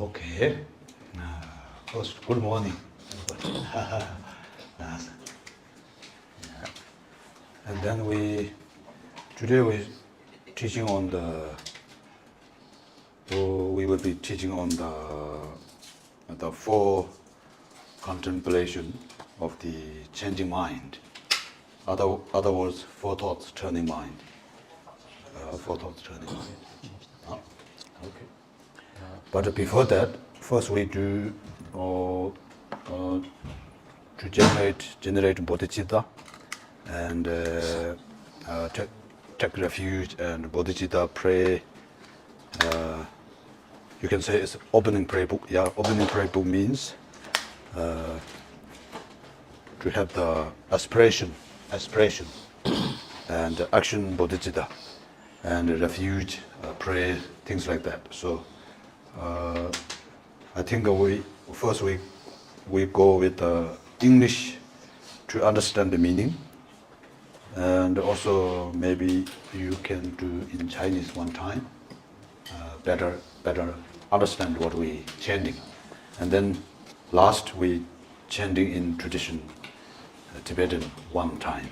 Okay. First, good morning. And then today we will be teaching on the four contemplation of the changing mind. Other words, four thoughts turning mind. Four thoughts turning mind. Okay. But before that, first we do to generate bodhicitta and take refuge and bodhicitta pray. You can say it's opening prayer book. Yeah, opening prayer book means to have the aspiration and action bodhicitta and refuge, pray, things like that. So I think we go with English to understand the meaning, and also maybe you can do in Chinese one time, better understand what we chanting, and then last we chanting in tradition Tibetan one time.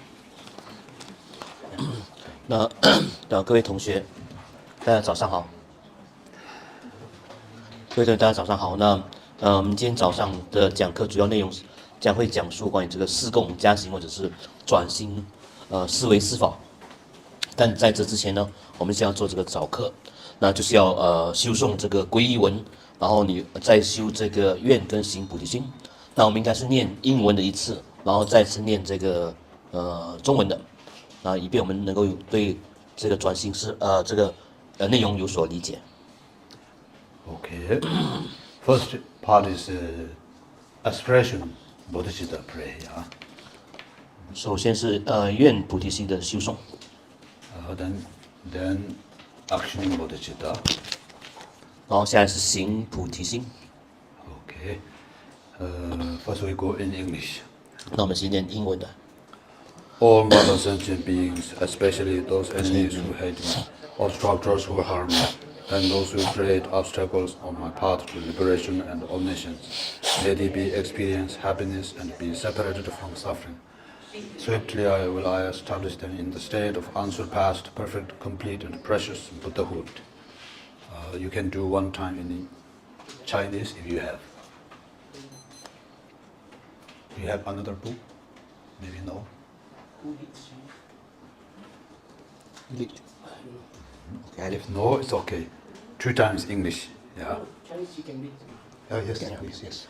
那各位同学，大家早上好。各位同学，大家早上好。那我们今天早上的讲课主要内容将会讲述关于这个四供加行或者是转型思维思法。但在这之前呢，我们先要做这个早课，那就是要修诵这个皈依文，然后你再修这个愿跟行菩提心。那我们应该是念英文的一次，然后再次念这个中文的，以便我们能够对这个转型这个内容有所理解。Okay. First part is aspiration bodhicitta prayer. 首先是愿菩提心的修诵。Then action bodhicitta. 然后下来是行菩提心。Okay. First we go in English. 那我们先念英文的。All mother sentient beings, especially those enemies who hate me, obstructors who harm me, and those who create obstacles on my path to liberation and omniscience, may they be experience happiness and be separated from suffering. Swiftly will I establish them in the state of unsurpassed, perfect, complete, and precious Buddhahood. You can do one time in Chinese if you have. Do you have another book? Maybe no. If no, it's okay. Two times English. Yeah. Yes, please, yes.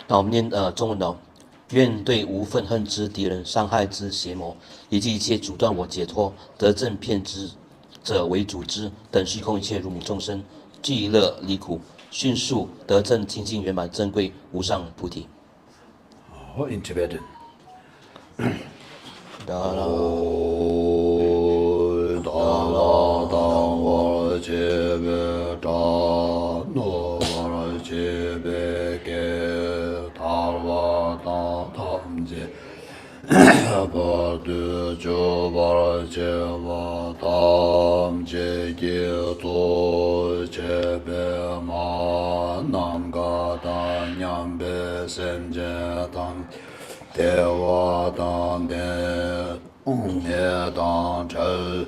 那我们念中文的哦。愿对无愤恨之敌人、伤害之邪魔，以及一切阻断我解脱、得正遍知者为主之等虚空一切如母众生，俱乐离苦，迅速得正清净圆满珍贵无上菩提。In Tibetan. Dewa dan de ne dan chel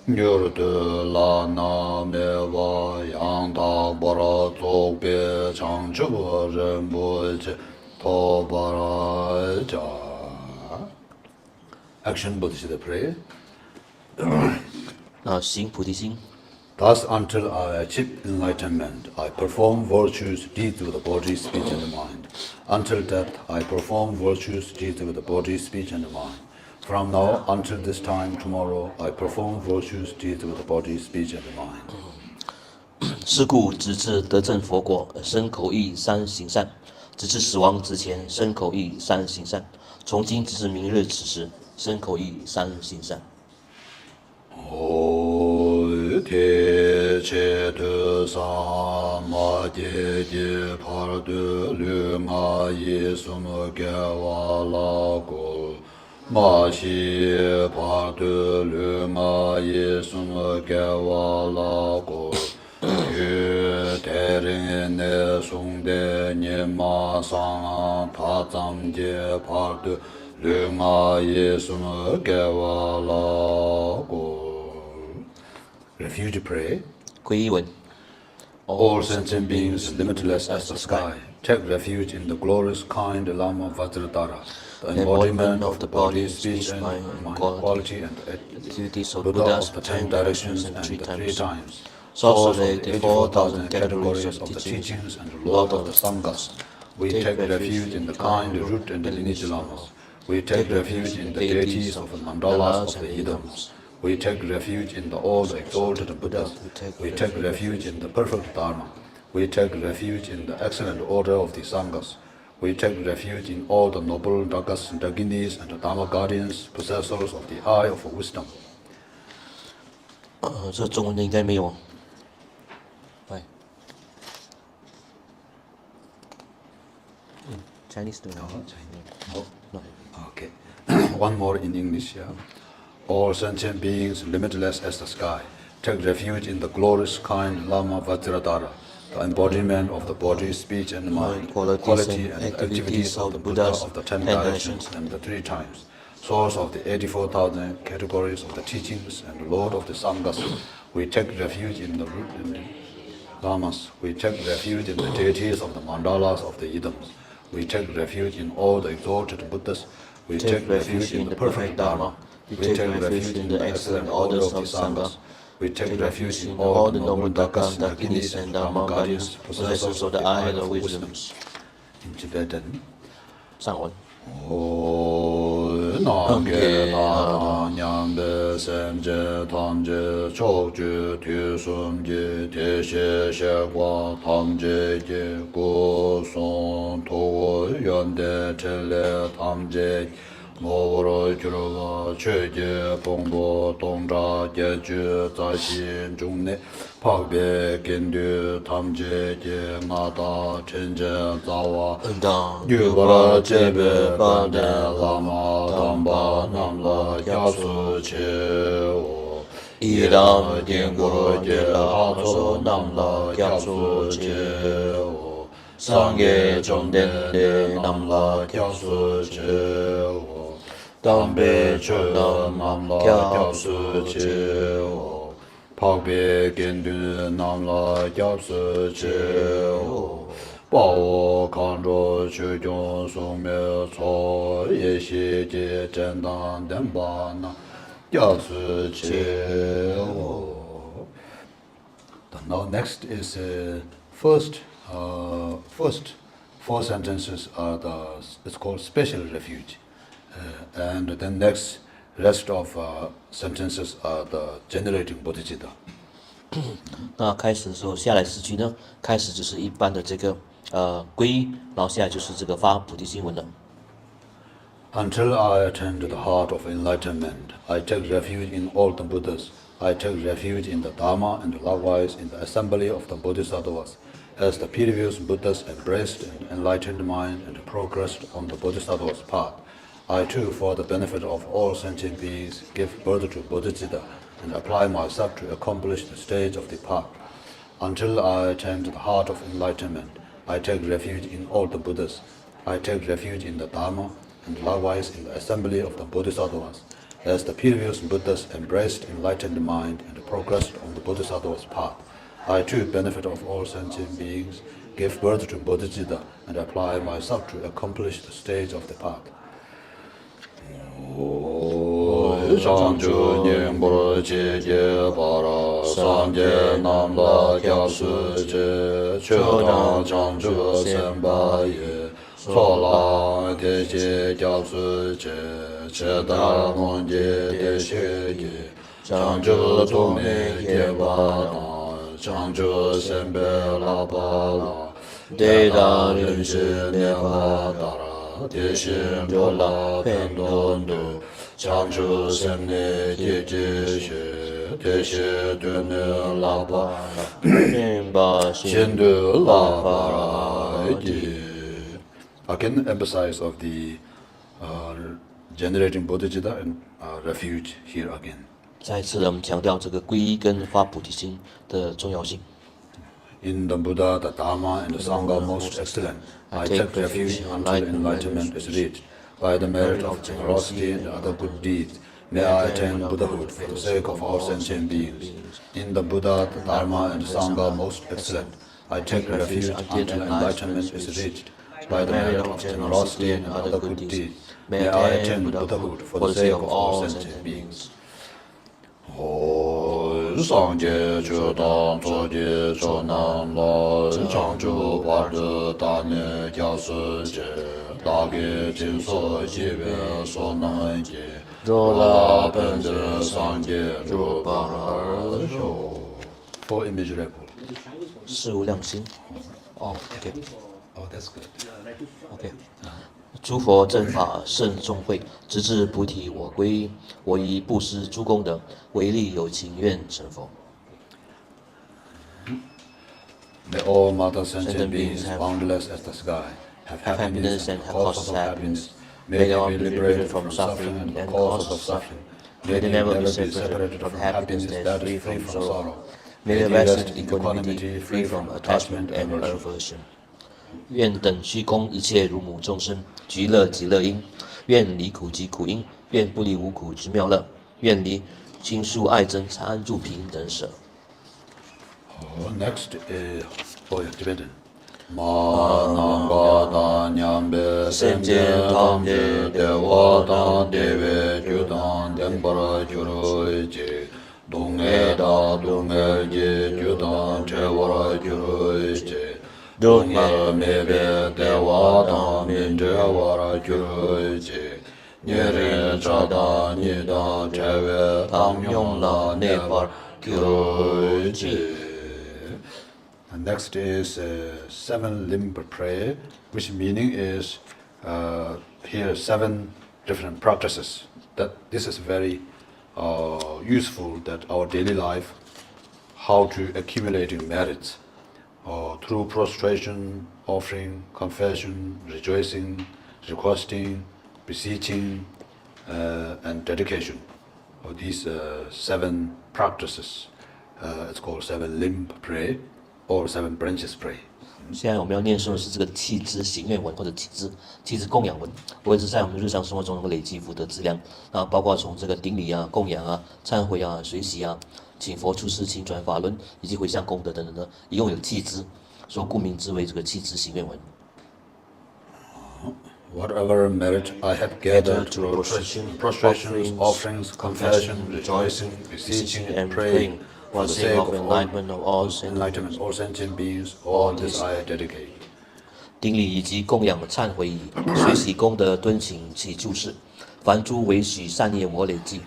nyur de la na me wa yang da bara zog be chang chu ren bo che to bara ja. Action bodhicitta prayer. 行菩提心。Thus, until I achieve enlightenment, I perform virtues, deeds with the body, speech, and the mind. Until death, I perform virtues, deeds with the body, speech, and the mind. From now until this time, tomorrow, I perform virtues, deeds with the body, speech, and the mind. 是故直至得正佛果，身口意三行善；直至死亡之前，身口意三行善；从今直至明日此时，身口意三行善。Te che de sa ma de de par de lu ma yi sum ge wa la go ma xi par de lu ma yi sum ge wa la go yu 대ring의 송대 니마 상아 파잠제 파드 류마 예수의 개와라고. Refuge pray. 皈依文 All sentient beings, limitless as the sky, take refuge in the glorious kind Lama Vajradhara, the embodiment of the body, speech, and mind, quality, and activities of Buddha Buddhas of the 10 directions and the 3 times. times, Source of the 84,000 categories categories of of the teachings, teachings, and the Lord of the Sanghas. We take refuge in the kind, root, and the lineage Lamas. We take refuge in the deities of the mandalas of the Idams. We take refuge in all the exalted Buddhas. We take refuge in the perfect Dharma. We take refuge in the excellent order of the Sanghas. We take refuge in all the noble Dagas, Daginis, and the Dharma guardians, possessors of the eye of wisdom. 这中文的应该没有。来，Chinese 对吗？ Oh, okay. One more in English. Yeah. All sentient beings, limitless as the sky, take refuge in the glorious kind Lama Vajradhara, the embodiment of the body, speech, and mind, quality and activities of the Buddha of the 10 directions and the 3 times, source of the 84,000 categories of the teachings, and Lord of the Sanghas. We take refuge in the root and the Lamas. We take refuge in the deities of the mandalas of the Idams. We take refuge in all the exalted Buddhas. We take refuge in the perfect Dharma. We take refuge in the excellent orders of the Sanghas. We take refuge in all the noble Dakas, Dakinis, and Dharma guardians, possessors of the eye of wisdom. In Tibetan. 上文。 Nāngi nāna nyāmbe semje tāmje chokje tūsumje teshe shekwa tāmje je gōsōng tōgō yonde tele tāmje mōgōrō kyurwa chöje pōngbō tōngzhā gyechū zāshīn chūngne pakbe gendu tamje je ngāda chenje zāwa gyūbara chebe bande lama dāmba namla gyāsu che o idam dīngu je hātso namla gyāsu che o sāngye chōndende namla gyāsu che o 담배 chöda namla gyāsu che o pakbe gendu namla gyāsu che o 바오 간조 주종 소며 초 예시제 전당 demba나 야수 제오. Now next is first 4 sentences are it's called special refuge, and then next rest of sentences are the generating bodhicitta. 那开始的时候，下来4句呢，开始就是一般的这个皈依，然后下来就是这个发菩提心文了。Until I attain to the heart of enlightenment, I take refuge in all the Buddhas. I take refuge in the Dharma and likewise in the assembly of the Bodhisattvas. As the previous Buddhas embraced an enlightened mind and progressed on the Bodhisattva's path, I too, for the benefit of all sentient beings, give birth to bodhicitta and apply myself to accomplish the stage of the path. Until I attain to the heart of enlightenment, I take refuge in all the Buddhas. I take refuge in the Dharma and likewise in the assembly of the Bodhisattvas. As the previous Buddhas embraced enlightened mind and progressed on the Bodhisattva's path, I too, benefit of all sentient beings, give birth to bodhicitta and apply myself to accomplish the stage of the path. 장주 님보 제제 바라 산제 남라 갸수제 초당 장주 선바예 소라 대제 갸수제 제다 원제 대셰게 장주 동네 예바나 장주 선베라바라 대다 른시 네바다라 대신 졸라 펜돈도 장주 샘네 제제시 대시 되는 라바 림바 신도 라바라. Again, emphasize of the generating bodhicitta and refuge here again. 再次我们强调这个皈依跟发菩提心的重要性。In the Buddha, the Dharma, and the Sangha most excellent, I take refuge until enlightenment is reached. By the merit of generosity and other good deeds, may I attain Buddhahood for the sake of all sentient beings. In the Buddha, the Dharma, and the Sangha most excellent, I take refuge until enlightenment is reached. By the merit of generosity and other good deeds, may I attain Buddhahood for the sake of all sentient beings. 上界觉当作界着难来，长久把这大念教世界，大给尽所机缘所能解，若拉本质上界如般而修。For immeasurable. 事无量心。哦 ，OK。Oh, that's good. OK。诸佛正法圣众会，直至菩提我归。我以布施诸功德，为利有情愿成佛。May all mother sentient beings, boundless as the sky, have happiness and causes of happiness. May they be liberated from suffering and causes of suffering. May they never be separated from happiness that is free from sorrow. May they rest in equanimity, free from attachment and aversion. 愿等虚空一切如母众生，极乐极乐因；愿离苦即苦因；愿不离无苦之妙乐；愿离亲疏爱憎残住贫等舍。Next is Tibetan. Manangada nyambe semje tamje dewa dan deve judan dembara juroje dongge da dongge je judan chewara juroje dongge mebe dewa dan minjewara juroje nyere chada nida chewe tamyong la nepar juroje. And next is seven limb prayer, which meaning is here 7 different practices. That this is very useful that our daily life, how to accumulating merits through prostration, offering, confession, rejoicing, requesting, beseeching, and dedication. These 7 practices, it's called 7 limb prayer. Or 7 branches pray. 现在我们要念诵的是这个弃之行愿文或者弃之供养文，为是在我们日常生活中能够累积福德资粮啊，包括从这个顶礼啊、供养啊、忏悔啊、随喜啊、请佛出世、请转法轮以及回向功德等等的，一共有弃之，所以故名之为这个弃之行愿文。Whatever merit I have gathered through prostrations, offerings, confession, rejoicing, beseeching, and praying. For the sake of enlightenment of all sentient beings, all this I dedicate. 顶礼以及供养忏悔以随喜功德敦请其注释，凡诸为许善业我累计，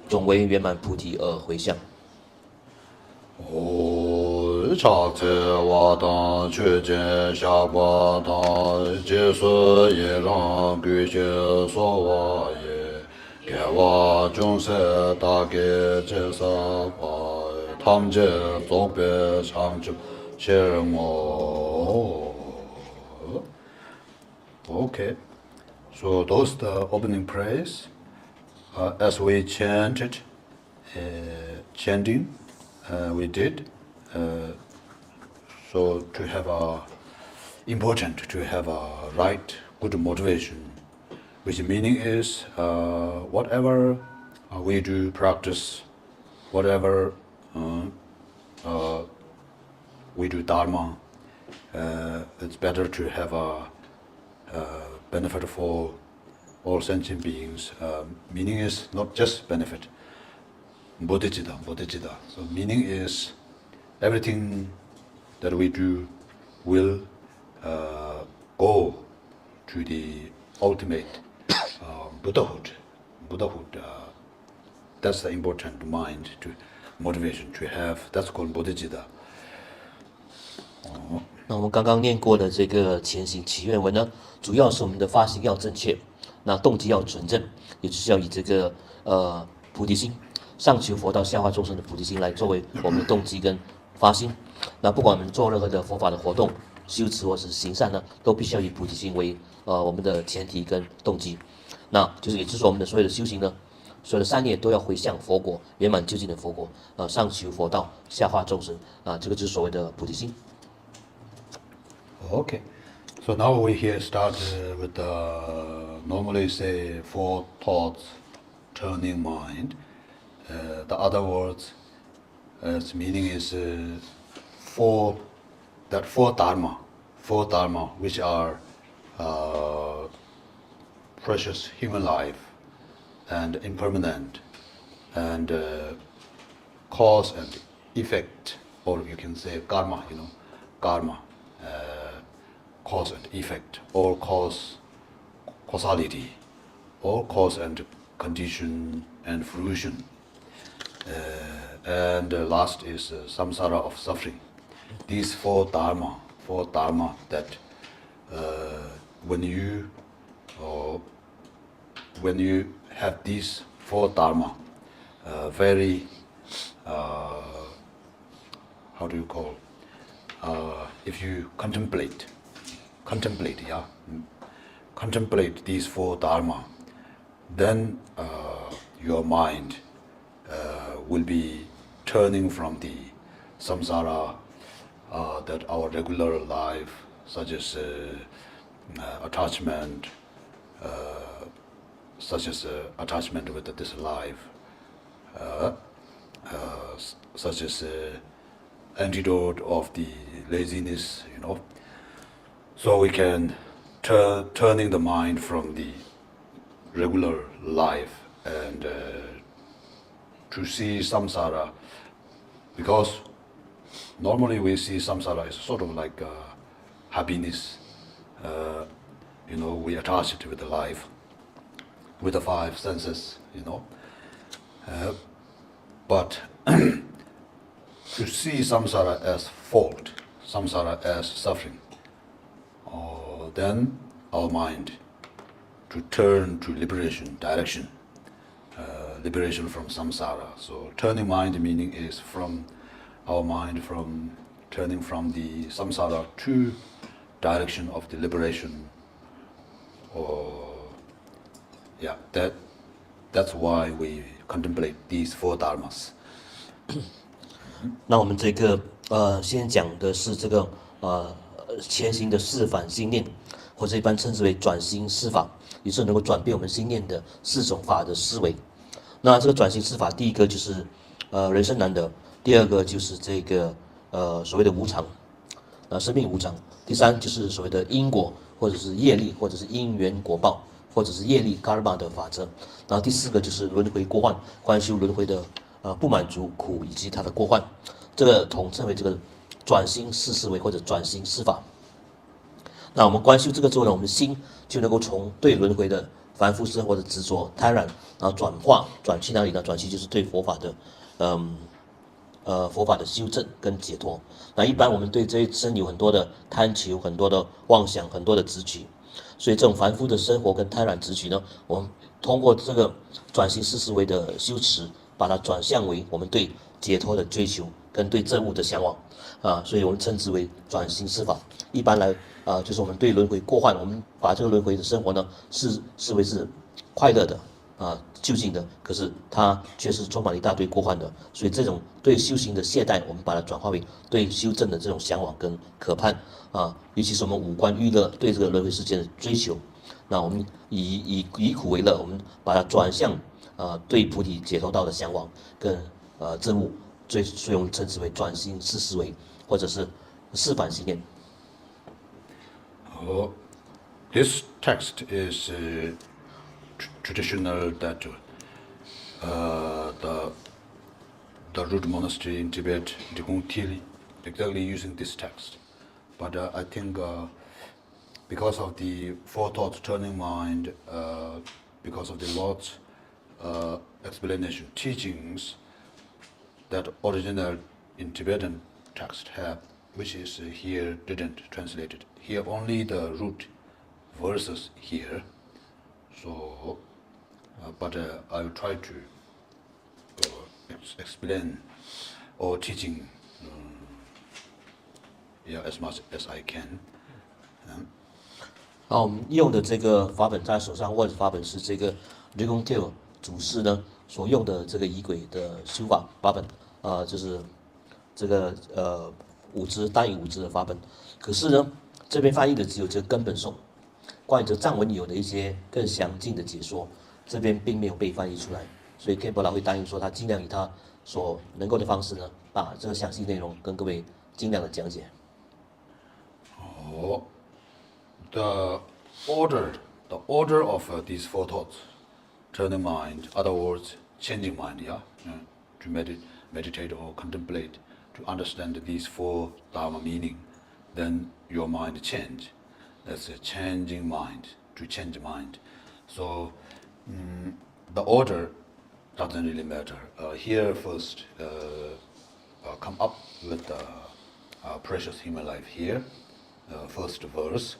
总为圆满菩提而回向。察切瓦当确见下巴当，解说也让归结所瓦也，给瓦众生大给解萨巴。탐제 독배 참주 실모. Okay, so those the opening prayers. As we chanted, chanting, we did. So to have important to have a right good motivation, which meaning is whatever we do practice, whatever. We do Dharma, it's better to have a benefit for all sentient beings. Meaning is not just benefit, bodhicitta. So meaning is everything that we do will go to the ultimate Buddhahood. That's the important mind to motivation to have. That's called bodhicitta. 那我们刚刚念过的这个前行祈愿文呢，主要是我们的发心要正确，那动机要纯正，也就是要以这个菩提心，上求佛道下化众生的菩提心来作为我们的动机跟发心。那不管我们做任何的佛法的活动、修持或是行善呢，都必须要以菩提心为我们的前提跟动机。那就是也就是说我们的所有的修行呢，所有的善业都要回向佛国，圆满究竟的佛国，上求佛道下化众生啊，这个就是所谓的菩提心。Okay, so now we here start with the normally say four thoughts turning mind. The other words, its meaning is four dharma, which are precious human life and impermanent and cause and effect, or you can say karma, cause and effect, or causality, or cause and condition and fruition. And last is samsara of suffering. These four dharma that when you have these four dharma, very how do you call? If you contemplate these four dharma, then your mind will be turning from the samsara that our regular life, such as attachment, with this life, such as antidote of the laziness, So we can turning the mind from the regular life and to see samsara, because normally we see samsara as sort of like happiness. We attach it with the life, with the five senses, but to see samsara as fault, samsara as suffering, then our mind to turn to liberation direction, liberation from samsara. So turning mind meaning is from our mind from turning from the samsara to direction of the liberation. That's why we contemplate these four dharmas. 那我们这个先讲的是这个前行的四反心念，或者一般称之为转心四法，也是能够转变我们心念的四种法的思维。那这个转心四法，第一个就是人生难得，第二个就是这个所谓的无常，生命无常。第三就是所谓的因果，或者是业力，或者是因缘果报，或者是业力 karma 的法则。然后第四个就是轮回过患，观修轮回的不满足苦以及它的过患，这个统称为这个转心四思维或者转心四法。那我们观修这个之后呢，我们心就能够从对轮回的凡夫生活的执着贪婪，然后转去哪里呢？转去就是对佛法的佛法的修正跟解脱。那一般我们对这一生有很多的贪求，很多的妄想，很多的执取，所以这种凡夫的生活跟贪婪执取呢，我们通过这个转心四思维的修持，把它转向为我们对解脱的追求跟对正悟的向往所以我们称之为转心四法。一般来就是我们对轮回过患，我们把这个轮回的生活呢视为是快乐的就近的，可是它却是充满了一大堆过患的。所以这种对修行的懈怠，我们把它转化为对修正的这种向往跟渴盼尤其是我们五官娱乐对这个轮回世界的追求。那我们以苦为乐，我们把它转向对菩提解脱道的向往跟正悟，所以我们称之为转心四思维，或者是四反心念。This text is traditional that the root monastery in Tibet, Trikung Thieli, exactly using this text. But I think because of the four thoughts turning mind, because of the Lord's explanation, teachings that original in Tibetan text have, which is here didn't translated. Here only the root verses here. So, but I will try to explain or teaching as much as I can. 我们用的这个法本在手上握的法本是这个雷公铁祖师呢所用的这个仪轨的修法法本就是这个大印五支的法本。可是呢，这边翻译的只有这个根本颂，关于这藏文有的一些更详尽的解说，这边并没有被翻译出来，所以 Khenpo Dawö会答应说，他尽量以他所能够的方式呢，把这个详细内容跟各位尽量的讲解。The order of these four thoughts, turning mind, other words, changing mind, yeah, to meditate or contemplate, to understand these four Dharma meaning, then your mind change. That's a changing mind, to change mind. So the order doesn't really matter. Here first, come up with the precious human life here, first verse.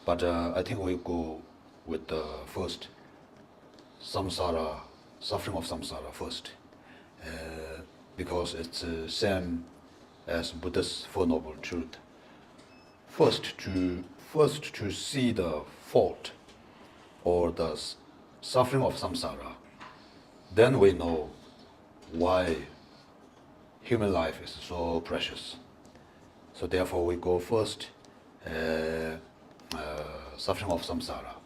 But I think we go with the first samsara, suffering of samsara first, because it's the same as Buddha's Four Noble Truth. First to see the fault or the suffering of samsara, then we know why human life is so precious. So therefore we go first, suffering of samsara.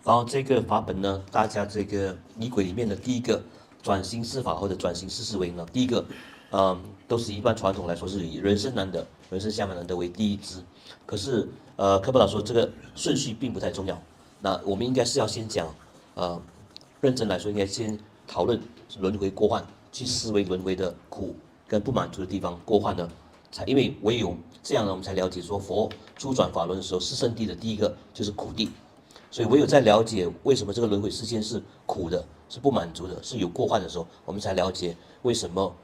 然后这个法本呢，大家这个仪轨里面的第一个转心四法或者转心四思维呢，第一个，都是一般传统来说是以人生难得、人生下面难得为第一支。可是科波老说这个顺序并不太重要。那我们应该是要先讲，认真来说应该先讨论轮回过患，去思维轮回的苦跟不满足的地方。过患呢，因为唯有这样呢，我们才了解说佛初转法轮的时候，四圣谛的第一个就是苦谛。所以唯有在了解为什么这个轮回世间是苦的、是不满足的、是有过患的时候，我们才了解为什么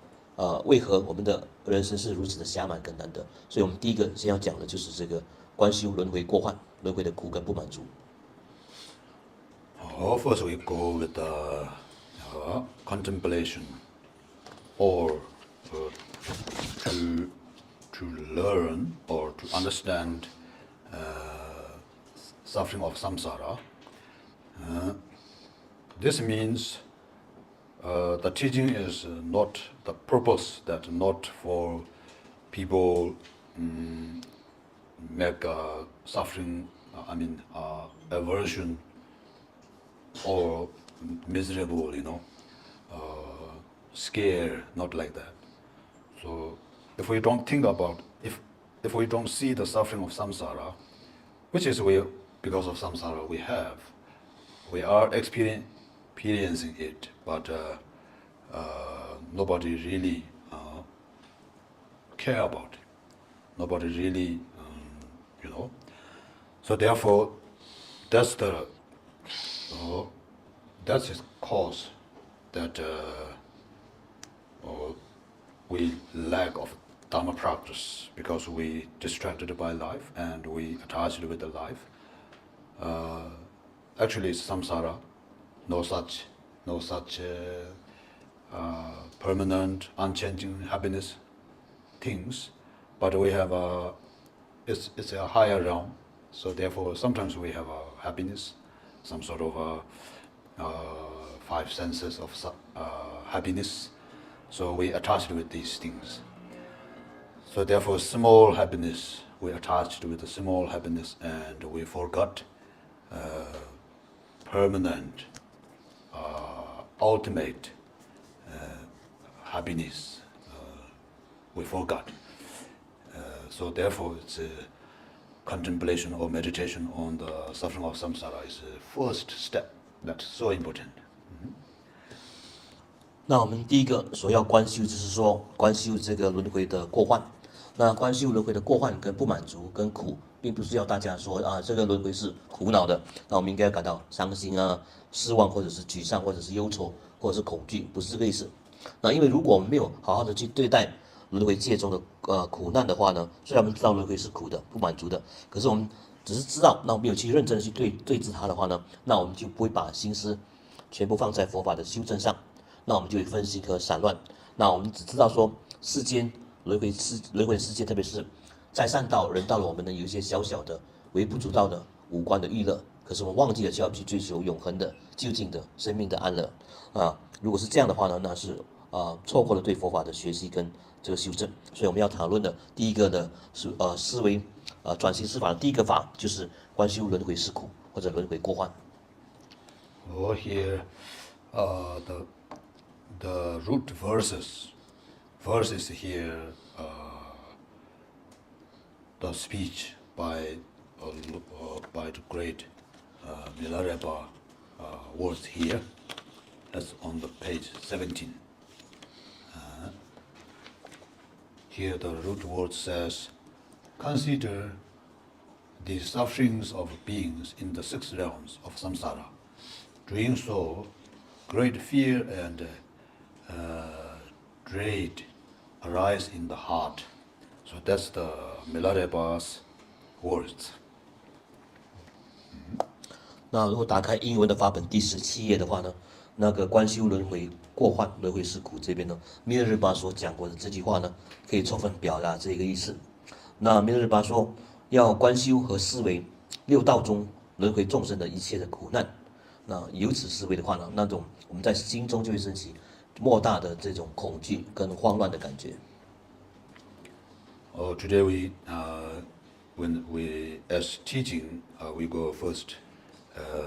为何我们的人生是如此的狭满跟难得。所以我们第一个先要讲的就是这个观修轮回过患、轮回的苦跟不满足。First we go with the contemplation, or to learn or to understand suffering of samsara. This means the teaching is not the purpose, that not for people make suffering, aversion or miserable, scare, not like that. So if we don't think about, if we don't see the suffering of samsara, which is because of samsara we are experiencing it, but nobody really care about it. Nobody really, So therefore, that's the cause that we lack of Dharma practice, because we distracted by life and we attached with the life. Actually, it's samsara, no such permanent, unchanging happiness things, but we have it's a higher realm. So therefore, sometimes we have a happiness, some sort of five senses of happiness. So we attached with these things. So therefore, small happiness, we attached with the small happiness, and we forgot permanent, ultimate happiness. We forgot. So therefore, it's a contemplation or meditation on the suffering of samsara is the first step. That's so important. 那我们第一个所要观修，就是说观修这个轮回的过患。那观修轮回的过患跟不满足跟苦，并不是要大家说这个轮回是苦恼的，那我们应该感到伤心失望，或者是沮丧，或者是忧愁，或者是恐惧，不是这个意思。那因为如果我们没有好好的去对待轮回界中的苦难的话呢，虽然我们知道轮回是苦的、不满足的，可是我们只是知道，那我们没有去认真的去对治它的话呢，那我们就不会把心思全部放在佛法的修正上，那我们就会分心和散乱。那我们只知道说世间轮回世界，特别是在善道人道了，我们呢有一些小小的微不足道的五官的娱乐，可是我们忘记了就要去追求永恒的、究竟的生命的安乐如果是这样的话呢，那是错过了对佛法的学习跟这个修正。所以我们要讨论的第一个呢是思维转型思法的第一个法就是观修轮回是苦或者轮回过患。Here, the root verses here, the speech by the great Milarepa words here. That's on the page 17. Here the root word says, consider the sufferings of beings in the 6 realms of samsara. Doing so, great fear and dread arise in the heart. So that's the Milarepa's words. 那如果打开英文的法本第17页的话呢，那个观修轮回过患、轮回是苦这边呢，密勒日巴所讲过的这句话呢，可以充分表达这个意思。那密勒日巴说，要观修和思维6道中轮回众生的一切的苦难。那由此思维的话呢，那种我们在心中就会升起莫大的这种恐惧跟慌乱的感觉。Today when we as teaching, we go first.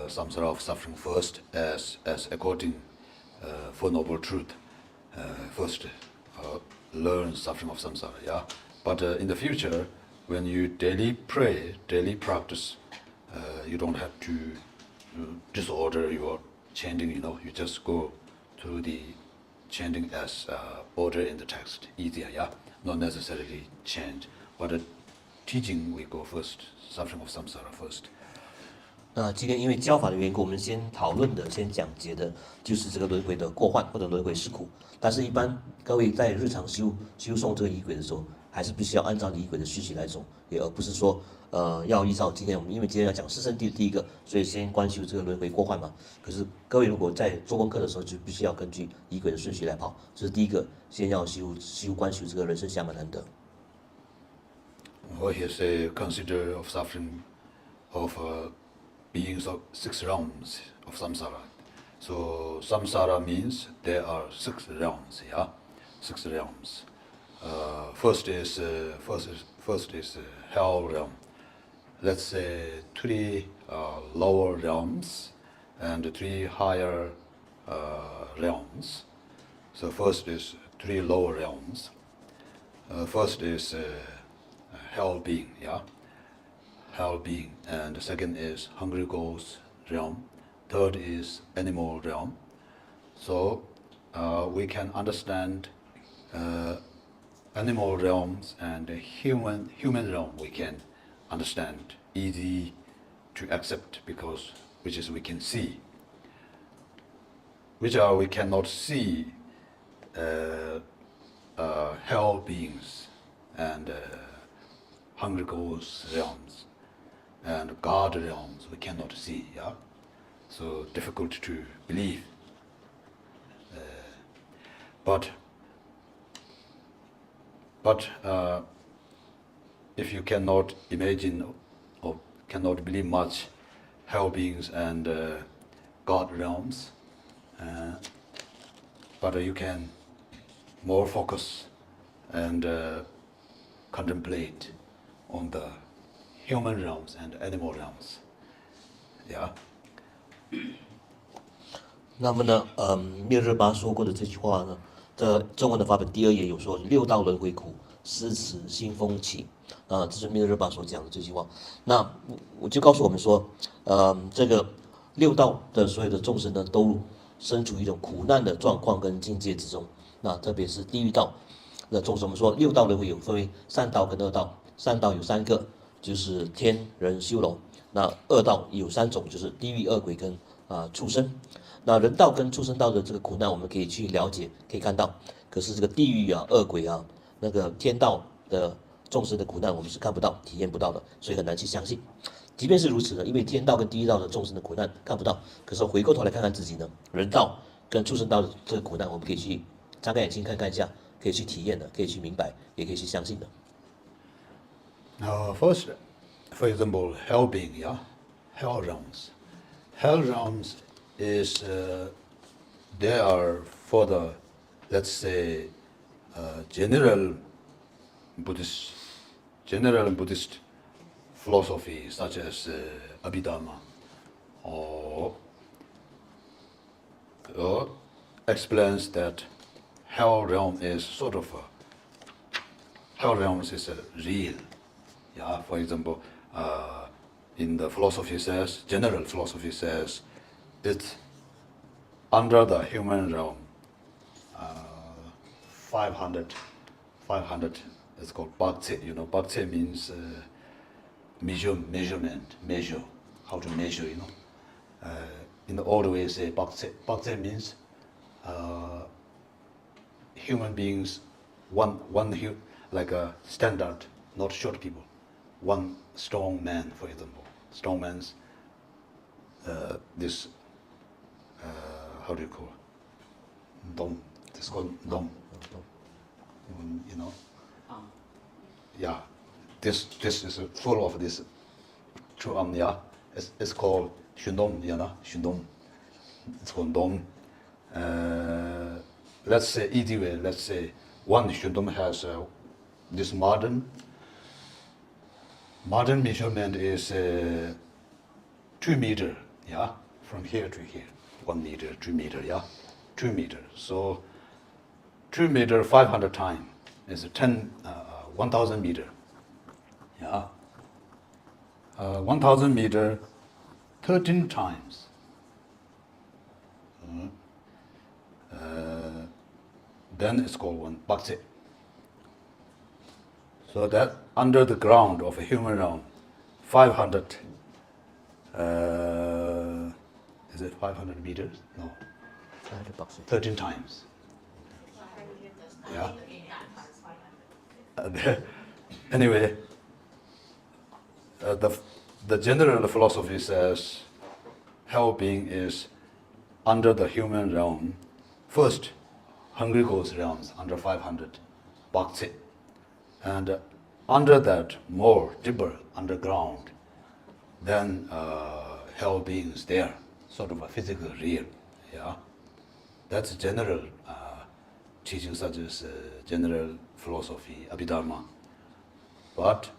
Samsara of suffering first as according Four Noble Truth. First learn suffering of samsara, yeah. But in the future, when you daily pray, daily practice, you don't have to disorder your chanting, you just go through the chanting as order in the text, easier, yeah. Not necessarily chant, but teaching we go first, suffering of samsara first. 那今天因为教法的缘故，我们先讨论的、先讲解的，就是这个轮回的过患或者轮回是苦。但是，一般各位在日常修诵这个仪轨的时候，还是必须要按照仪轨的序曲来走，也而不是说要依照今天我们因为今天要讲四圣谛的第一个，所以先观修这个轮回过患嘛。可是各位如果在做功课的时候，就必须要根据仪轨的顺序来跑。这是第一个，先要观修这个人生下满难得。Or here say consider of suffering of beings of 6 realms of samsara. So samsara means there are 6 realms, yeah, 6 realms. First is hell realm. Let's say 3 lower realms and 3 higher realms. So first is 3 lower realms. First is hell being, yeah. Hell being, and the second is hungry ghost realm, third is animal realm. So we can understand animal realms and human realm we can understand, easy to accept because which is we can see. Which are we cannot see hell beings and hungry ghost realms. And God realms we cannot see, yeah? So difficult to believe. But if you cannot imagine or cannot believe much hell beings and God realms, but you can more focus and contemplate on the human realms and animal realms, yeah. 那么呢，密勒日巴说过的这句话呢，在中文的法本第2页有说6道轮回苦，思持心风起，这是密勒日巴所讲的这句话。那我就告诉我们说，这个6道的所有的众生呢，都身处一种苦难的状况跟境界之中。那特别是地狱道的众生，我们说6道轮回有分为善道跟恶道，善道有3个。就是天人修楼，那恶道有3种，就是地狱、恶鬼跟畜生。那人道跟畜生道的这个苦难，我们可以去了解，可以看到。可是这个地狱啊、恶鬼啊、那个天道的众生的苦难，我们是看不到、体验不到的，所以很难去相信。即便是如此呢，因为天道跟地狱道的众生的苦难看不到，可是回过头来看看自己呢，人道跟畜生道的这个苦难，我们可以去张开眼睛看看一下，可以去体验的，可以去明白，也可以去相信的。First, for example, hell being, yeah, hell realms. Hell realms is they are for the let's say, general Buddhist philosophy such as Abhidharma, or explains that hell realm is sort of hell realms is real. Yeah, for example, in the philosophy says, general philosophy says, it's under the human realm. 500 it's called Bhakti. You know, Bhakti means measure, how to measure, you know. In the old way say Bhakti. Bhakti means human beings, like a standard, not short people. One strong man, for example. Strong man's this how do you call it? Dom. This called dom. You know. Yeah. This is full of this true yeah. It's called Shundong, you know, Shundong. It's called Dong. Let's say easy way, let's say one Shundong has this modern measurement is 2 meters, yeah, from here to here. 1 meter, 2 meters, yeah, 2 meters. So 2 meters 500 times is 1,000 meters, yeah. 1,000 meters 13 times. Then it's called one Bhakti. So that under the ground of a human realm, 500, is it 500 meters? No. 13 times. Yeah. Anyway, the general philosophy says hell being is under the human realm. First, hungry ghost realms under 500, Bhakti. And under that, more deeper underground, then hell beings there, sort of a physical real. Yeah, that's general teaching, such as general philosophy, Abhidharma. But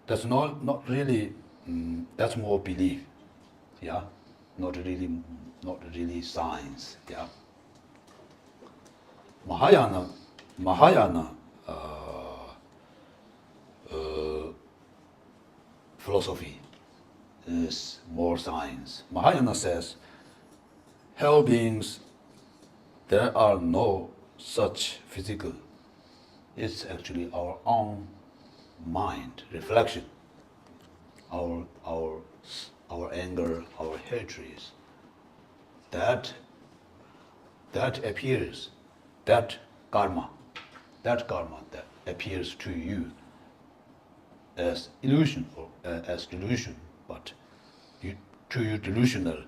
that's not really. That's more belief. Yeah, not really science. Yeah. Mahayana philosophy is more science. Mahayana says hell beings, there are no such physical. It's actually our own mind reflection. Our anger, our hatred, that appears, that karma that appears to you as illusion or as delusion, but to you delusional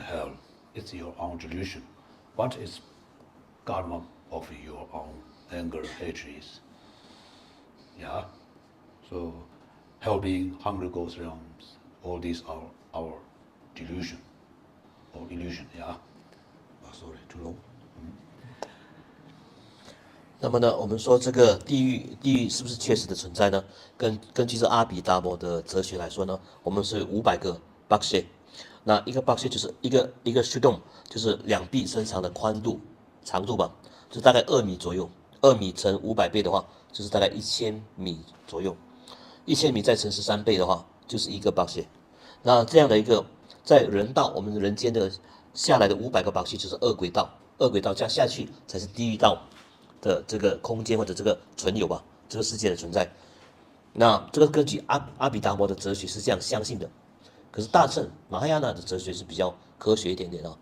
hell, it's your own delusion. What is karma of your own anger, hatred? Yeah. So hell being, hungry ghost realms, all these are our delusion or illusion. Yeah. Oh, sorry, too long. 那么呢，我们说这个地狱是不是确实的存在呢？根据这阿毗达摩的哲学来说呢，我们是500个 bakshe， 那一个 bakshe 就是一个虚洞，就是2臂身长的宽度长度吧，就大概2米左右，2米乘500倍的话，就是大概1000米左右，1000米再乘13倍的话，就是一个 bakshe。那这样的一个在人道，我们人间的下来的500个 bakshe 就是恶鬼道，恶鬼道这样下去才是地狱道的这个空间或者这个存有吧，这个世界的存在。那这个根据阿毗达摩的哲学是这样相信的，可是大乘马哈亚纳的哲学是比较科学一点点啊。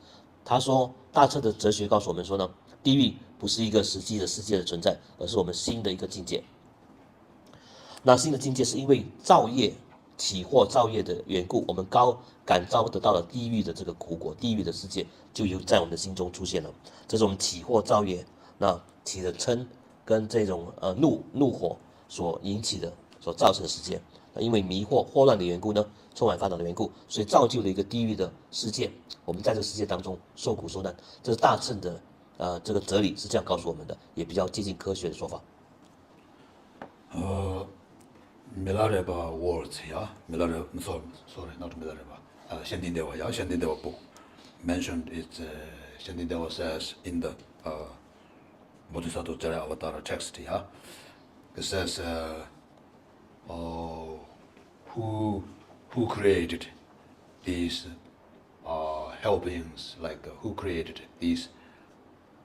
他说大乘的哲学告诉我们说呢，地狱不是一个实际的世界的存在，而是我们新的一个境界。那新的境界是因为造业起惑造业的缘故，我们感召得到了地狱的这个苦果，地狱的世界就在我们的心中出现了。这是我们起惑造业，那起的嗔跟这种怒火所引起的所造成的世界。因为迷惑惑乱的缘故呢，充满烦恼的缘故，所以造就了一个地狱的世界。我们在这个世界当中受苦受难，这是大乘的这个哲理是这样告诉我们的，也比较接近科学的说法。Milarepa words here, sorry, not Milarepa, Shentindewa, yeah, Shentindewa book mentioned it. Shentindewa says in the Bodhisattva Jaya Avatara text here, it says, who created these hell beings, like who created these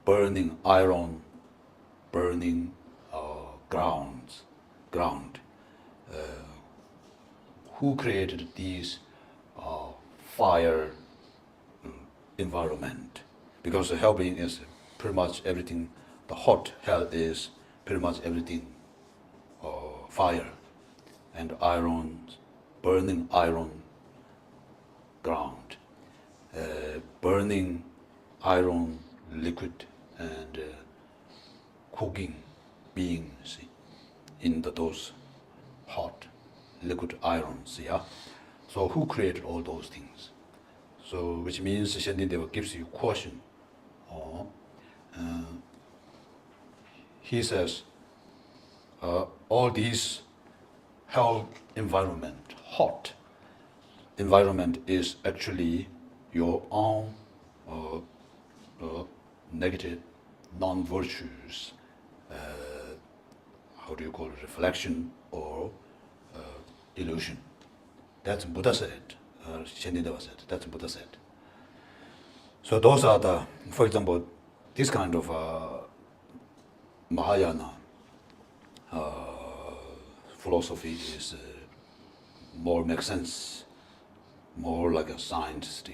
burning iron, burning ground? Who created these fire environment? Because the hell being is pretty much everything. The hot hell is pretty much everything fire and iron, burning iron ground, burning iron liquid and cooking beings in those hot liquid irons, yeah. So who created all those things? So which means Shantideva gives you caution. He says all these hell environment, hot environment is actually your own negative non-virtues, how do you call it, reflection or illusion. That's Buddha said, Shantideva said, that's Buddha said. So those are the, for example, this kind of Mahayana philosophy is more makes sense, more like a scientist,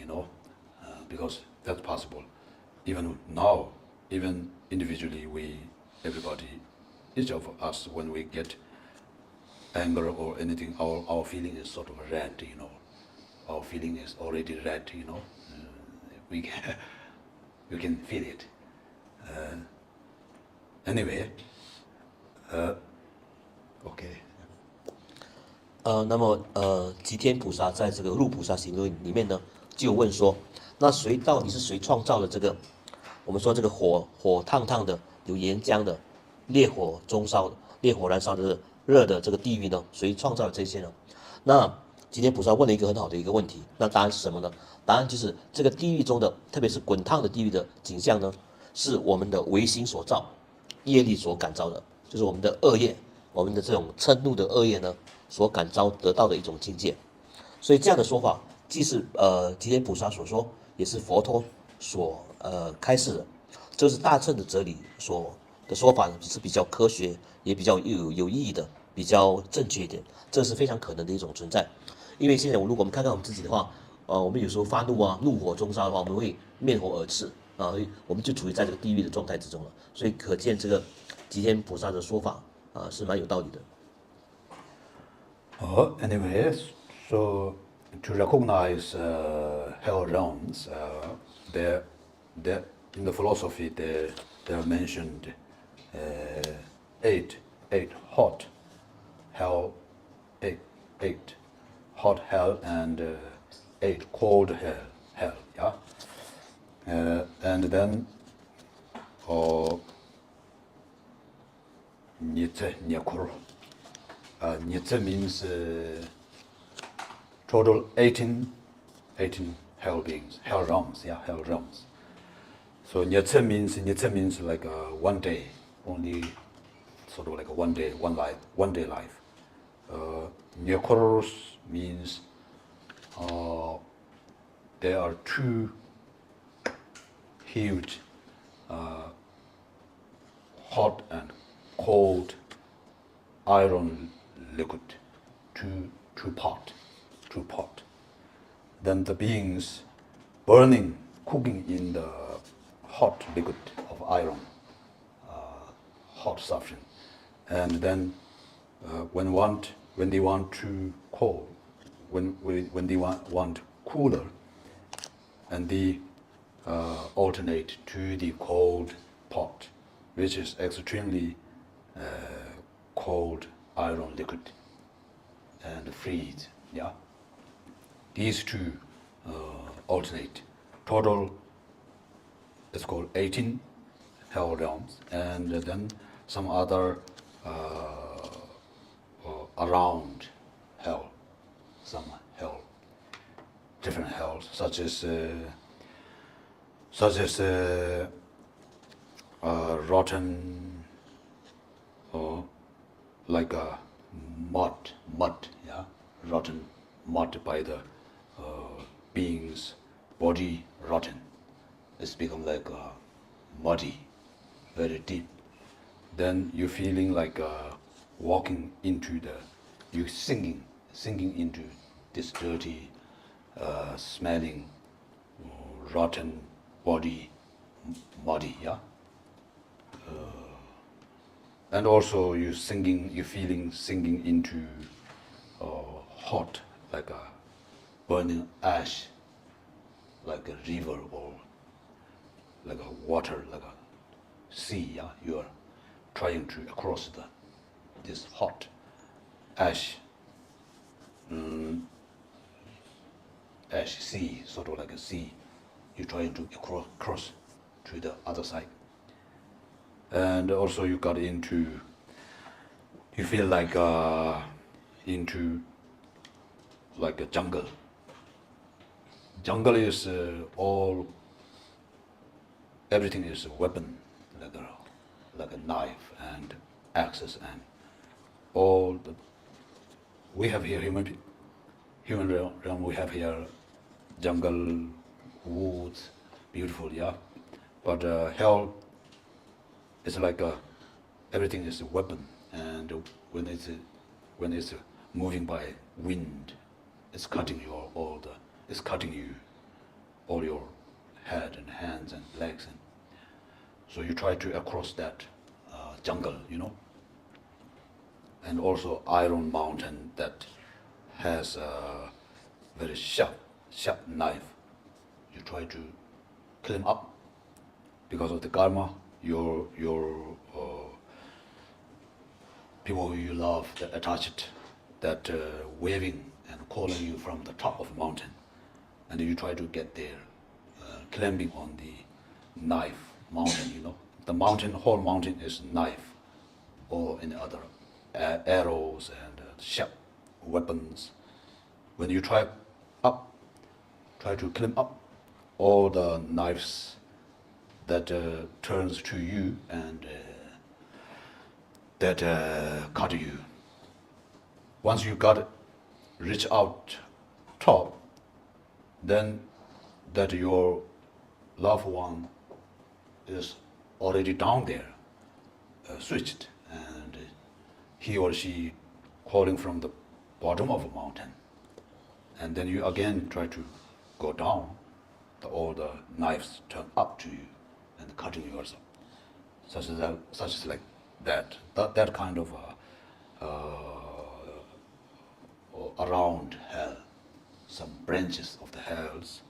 because that's possible. Even now, even individually, everybody, each of us, when we get anger or anything, our feeling is sort of red, Our feeling is already red, We can feel it. Anyway, okay. 那么吉天菩萨在这个入菩萨行论里面呢，就问说，那到底是谁创造了这个？我们说这个火烫烫的，有岩浆的，烈火中烧的，烈火燃烧的热的这个地狱呢？谁创造了这些呢？那吉天菩萨问了一个很好的一个问题，那答案是什么呢？答案就是这个地狱中的，特别是滚烫的地狱的景象呢，是我们的唯心所造，业力所感召的，就是我们的恶业，我们的这种嗔怒的恶业呢，所感召得到的一种境界。所以这样的说法，既是吉天菩萨所说，也是佛陀所开示的，这是大乘的哲理的说法呢，是比较科学，也比较有意义的，比较正确一点，这是非常可能的一种存在。因为现在如果我们看看我们自己的话，我们有时候发怒啊，怒火中烧的话，我们会面红耳赤啊，我们就处于在这个地狱的状态之中了。所以可见这个吉天菩萨的说法是蛮有道理的。Anyway, so to recognize hell realms, in the philosophy they are mentioned eight hot hell, eight hot hell and 8 cold hell, yeah. And then Nyekur. Nyekur means total 18 hell beings, hell realms, yeah, hell realms. So Nyekur means like one day, only sort of like a one day life. Nyekur means there are two huge hot and cold iron liquid, two pot. Then the beings cooking in the hot liquid of iron, hot substance, and then when they want to cold, when they want cooler, and they alternate to the cold pot, which is extremely cold iron liquid, and freeze, yeah. these two alternate. Total it's called 18 hell realms, and then some other around hell, some hell, different hells, such as rotten, or like a mud, yeah, rotten mud by the being's body rotten. It's become like muddy, very deep. Then you're feeling like walking into you sinking into this dirty, smelling, rotten body, muddy, yeah. And also you feeling sinking into hot, like a burning ash, like a river or like a water, like a sea, yeah. You are trying to cross this hot ash sea, sort of like a sea. You're trying to cross to the other side. And also you feel like into like a jungle. Jungle is everything is a weapon, like a knife and axes and all we have here human realm, we have here jungle, woods, beautiful, yeah. But hell is like everything is a weapon, and when it's moving by wind, it's cutting you all your head and hands and legs, and so you try to cross that jungle, and also iron mountain that has a very sharp knife. You try to climb up because of the karma. Your people who you love, that attached, that waving and calling you from the top of the mountain, and you try to get there, climbing on the knife mountain. The whole mountain is knife, or any other arrows and sharp weapons. When you try to climb up, all the knives that turns to you and that cut you. Once you reach out top, then that your loved one is already down there, switched, and he or she calling from the bottom of a mountain, and then you again try to go down, all the knives turn up to you and cutting yourself, such as like that kind of around hell, some branches of the hells.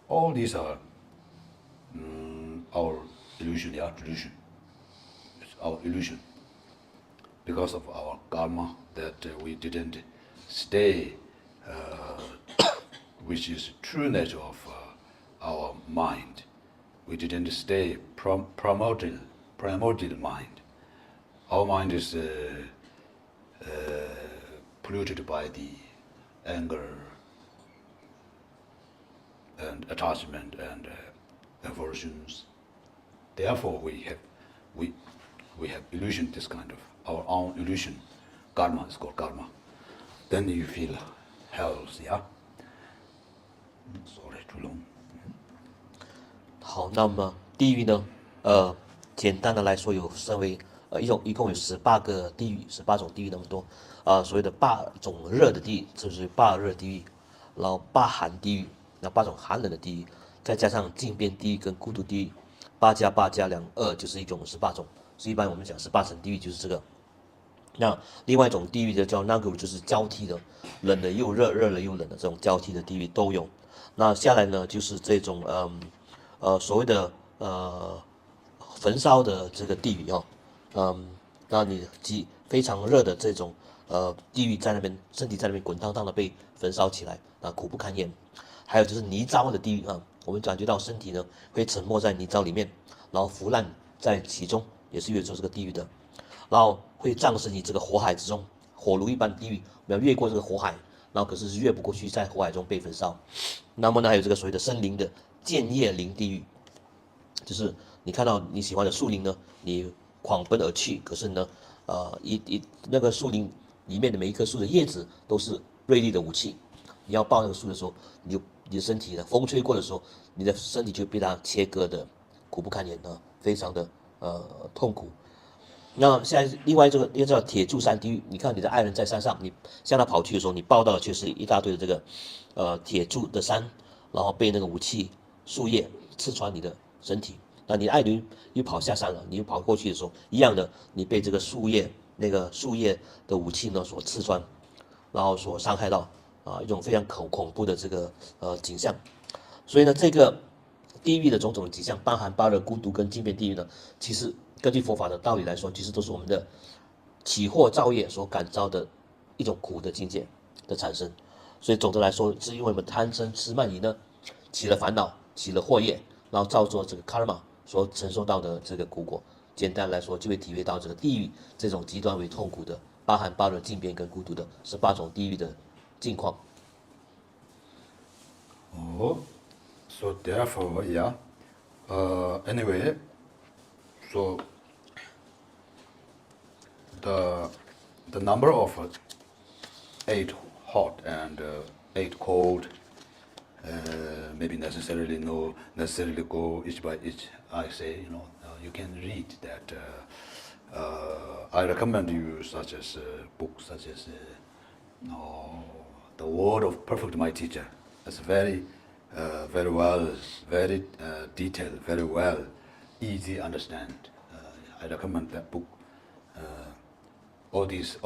All these are our illusion, delusion. It's our illusion because of our karma that we didn't stay, which is true nature of our mind. We didn't stay primordial mind. Our mind is polluted by the anger and attachment and aversions. Therefore, we have illusion, this kind of our own illusion. Karma is called karma. Then you feel hells, yeah. Sorry, too long. 好，那么地狱呢？简单的来说，分为一共有18个地狱，18种地狱那么多。所谓的8种热的地狱，就是8热地狱，然后8寒地狱，那8种寒冷的地狱，再加上静变地狱跟孤独地狱，8加8加2就是一共18种。所以一般我们讲18层地狱就是这个。那另外一种地狱的叫 Nagu， 就是交替的，冷的又热，热了又冷的这种交替的地狱都有。那下来呢，就是这种所谓的焚烧的这个地狱那你非常热的这种地狱在那边，身体在那边滚烫烫的被焚烧起来，苦不堪言。还有就是泥沼的地狱我们感觉到身体呢会沉没在泥沼里面，然后腐烂在其中，也是越出这个地狱的。然后会葬身于这个火海之中，火炉一般的地狱，我们要越过这个火海，然后可是越不过去，在火海中被焚烧。那么呢，还有这个所谓的森林的剑叶林地狱，就是你看到你喜欢的树林呢，你狂奔而去，可是呢，那个树林里面的每一棵树的叶子都是锐利的武器，你要抱那个树的时候，你的身体呢，风吹过的时候，你的身体就被它切割的苦不堪言非常的痛苦。那现在另外这个叫铁柱山地狱，你看你的爱人在山上，你向他跑去的时候，你抱到的却是一大堆的这个铁柱的山，然后被那个武器树叶刺穿你的身体。那你的爱人又跑下山了，你又跑过去的时候，一样的，你被这个树叶的武器呢所刺穿，然后所伤害到一种非常恐怖的这个景象。所以呢，这个地狱的种种的景象，包含8热孤独跟尽变地狱呢，其实根据佛法的道理来说，其实都是我们的起惑造业所感召的一种苦的境界的产生。所以总的来说，是因为我们贪嗔痴慢疑呢起了烦恼，起了惑业，然后造作这个 karma 所承受到的这个苦果。简单来说，就会体会到这个地狱这种极端为痛苦的，包含8热尽变跟孤独的18种地狱的境况。So therefore, yeah. Anyway, so the number of 8 hot and 8 cold maybe necessarily go each by each. I say, you can read that. I recommend you such as books such as The Word of Perfect My Teacher. It's very well, very detailed, very well, easy understand. I recommend that book. All these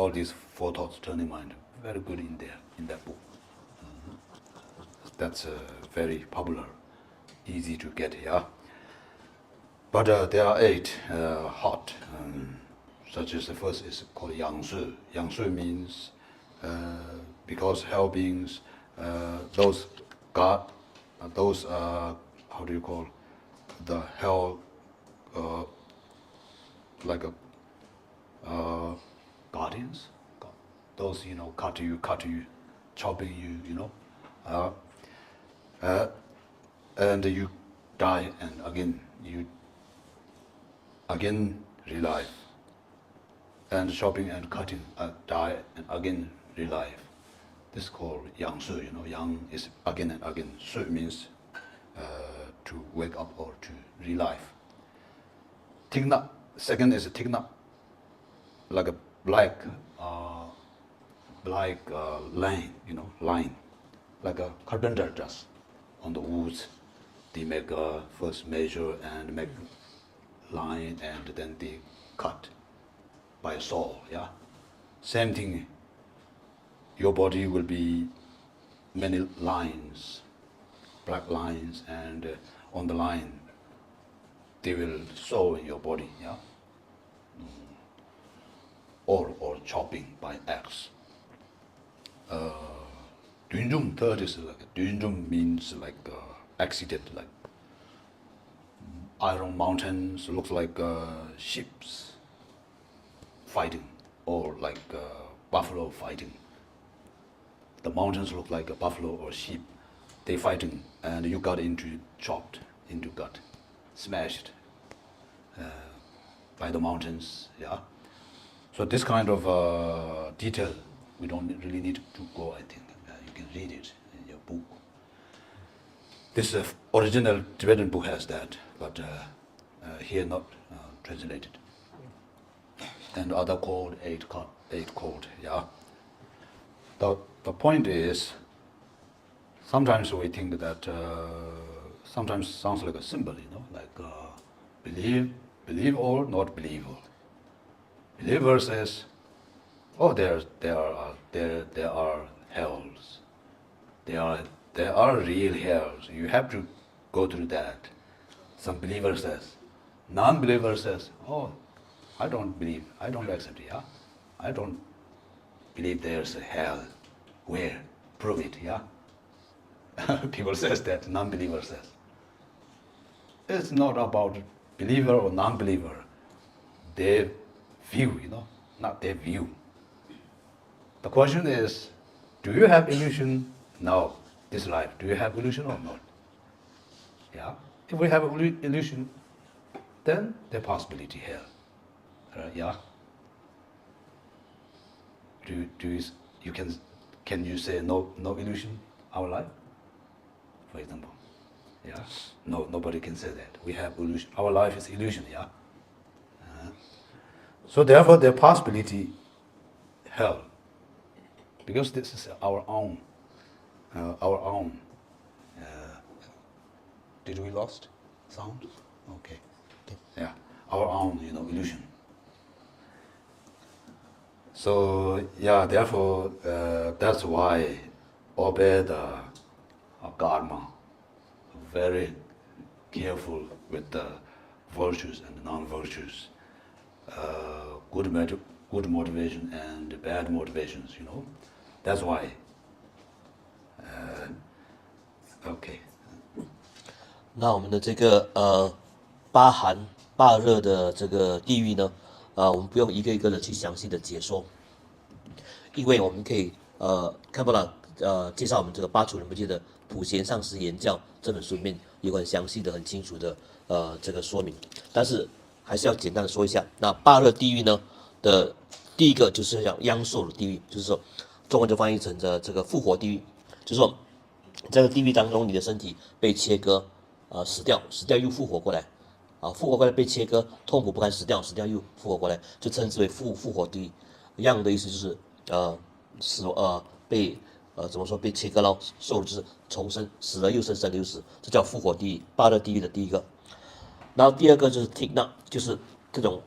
4 thoughts turning mind, very good in there, in that book. That's very popular, easy to get here. But there are 8 hot, such as the first is called Yang Shui. Yang Shui means because hell beings, those God, those how do you call the hell, like a guardians, those cut you, chopping you, and you die and again you relive, and chopping and cutting, die and again relive. This is called Yang Shui. Yang is again and again. Shui means to wake up or to relive. Tigna, second is Tigna, like a black line, line, like a carpenter does on the woods. They make first measure and make line, and then they cut by a saw. Yeah, same thing. Your body will be many lines, black lines, and on the line they will saw in your body. Yeah, or chopping by axe. Dunjum, third is like Dunjum means like accident, like iron mountains looks like ships fighting, or like buffalo fighting. The mountains look like a buffalo or sheep. They fighting, and you got chopped into gut, smashed by the mountains. Yeah. So this kind of detail, we don't really need to go. I think you can read it in your book. This original Tibetan book has that, but here not translated. And other called 8 called. Yeah. The point is, sometimes we think that sometimes sounds like a symbol, like believe or not believe. Believer says, oh, there are hells. There are real hells. You have to go through that. Some believer says. Non-believer says, oh, I don't believe. I don't accept it. Yeah? I don't believe there's a hell. Where? Prove it, yeah? People says that, non-believer says. It's not about believer or non-believer. Their view, not their view. The question is, do you have illusion? No. This life, do you have illusion or not? Yeah. If we have illusion, then there possibility hell. Yeah. Can you say no illusion our life? For example. Yeah. No, nobody can say that. We have illusion. Our life is illusion, yeah. So therefore there possibility hell. Because this is our own. Did we lost sound? Okay. Yeah, our own, illusion. So yeah, therefore that's why obey the karma. Very careful with the virtues and non-virtues. Good motivation and bad motivations. That's why. Okay. 那我们的这个八寒八热的这个地狱呢，我们不用一个一个的去详细的解说，因为我们可以看不到介绍我们这个巴楚仁波切的《普贤上师言教》这本书里面有很详细的、很清楚的这个说明，但是还是要简单的说一下。那八热地狱呢的第一个就是讲央受的地狱，就是说中文就翻译成这个复活地狱，就是说在这个地狱当中，你的身体被切割，死掉又复活过来，复活过来被切割，痛苦不堪，死掉又复活过来，就称之为复活地狱。一样的意思就是被怎么说被切割了，受了就是重生，死了又生，生了又死，这叫复活地狱，八热地狱的第一个。然后第二个就是 Tikna， 就是这种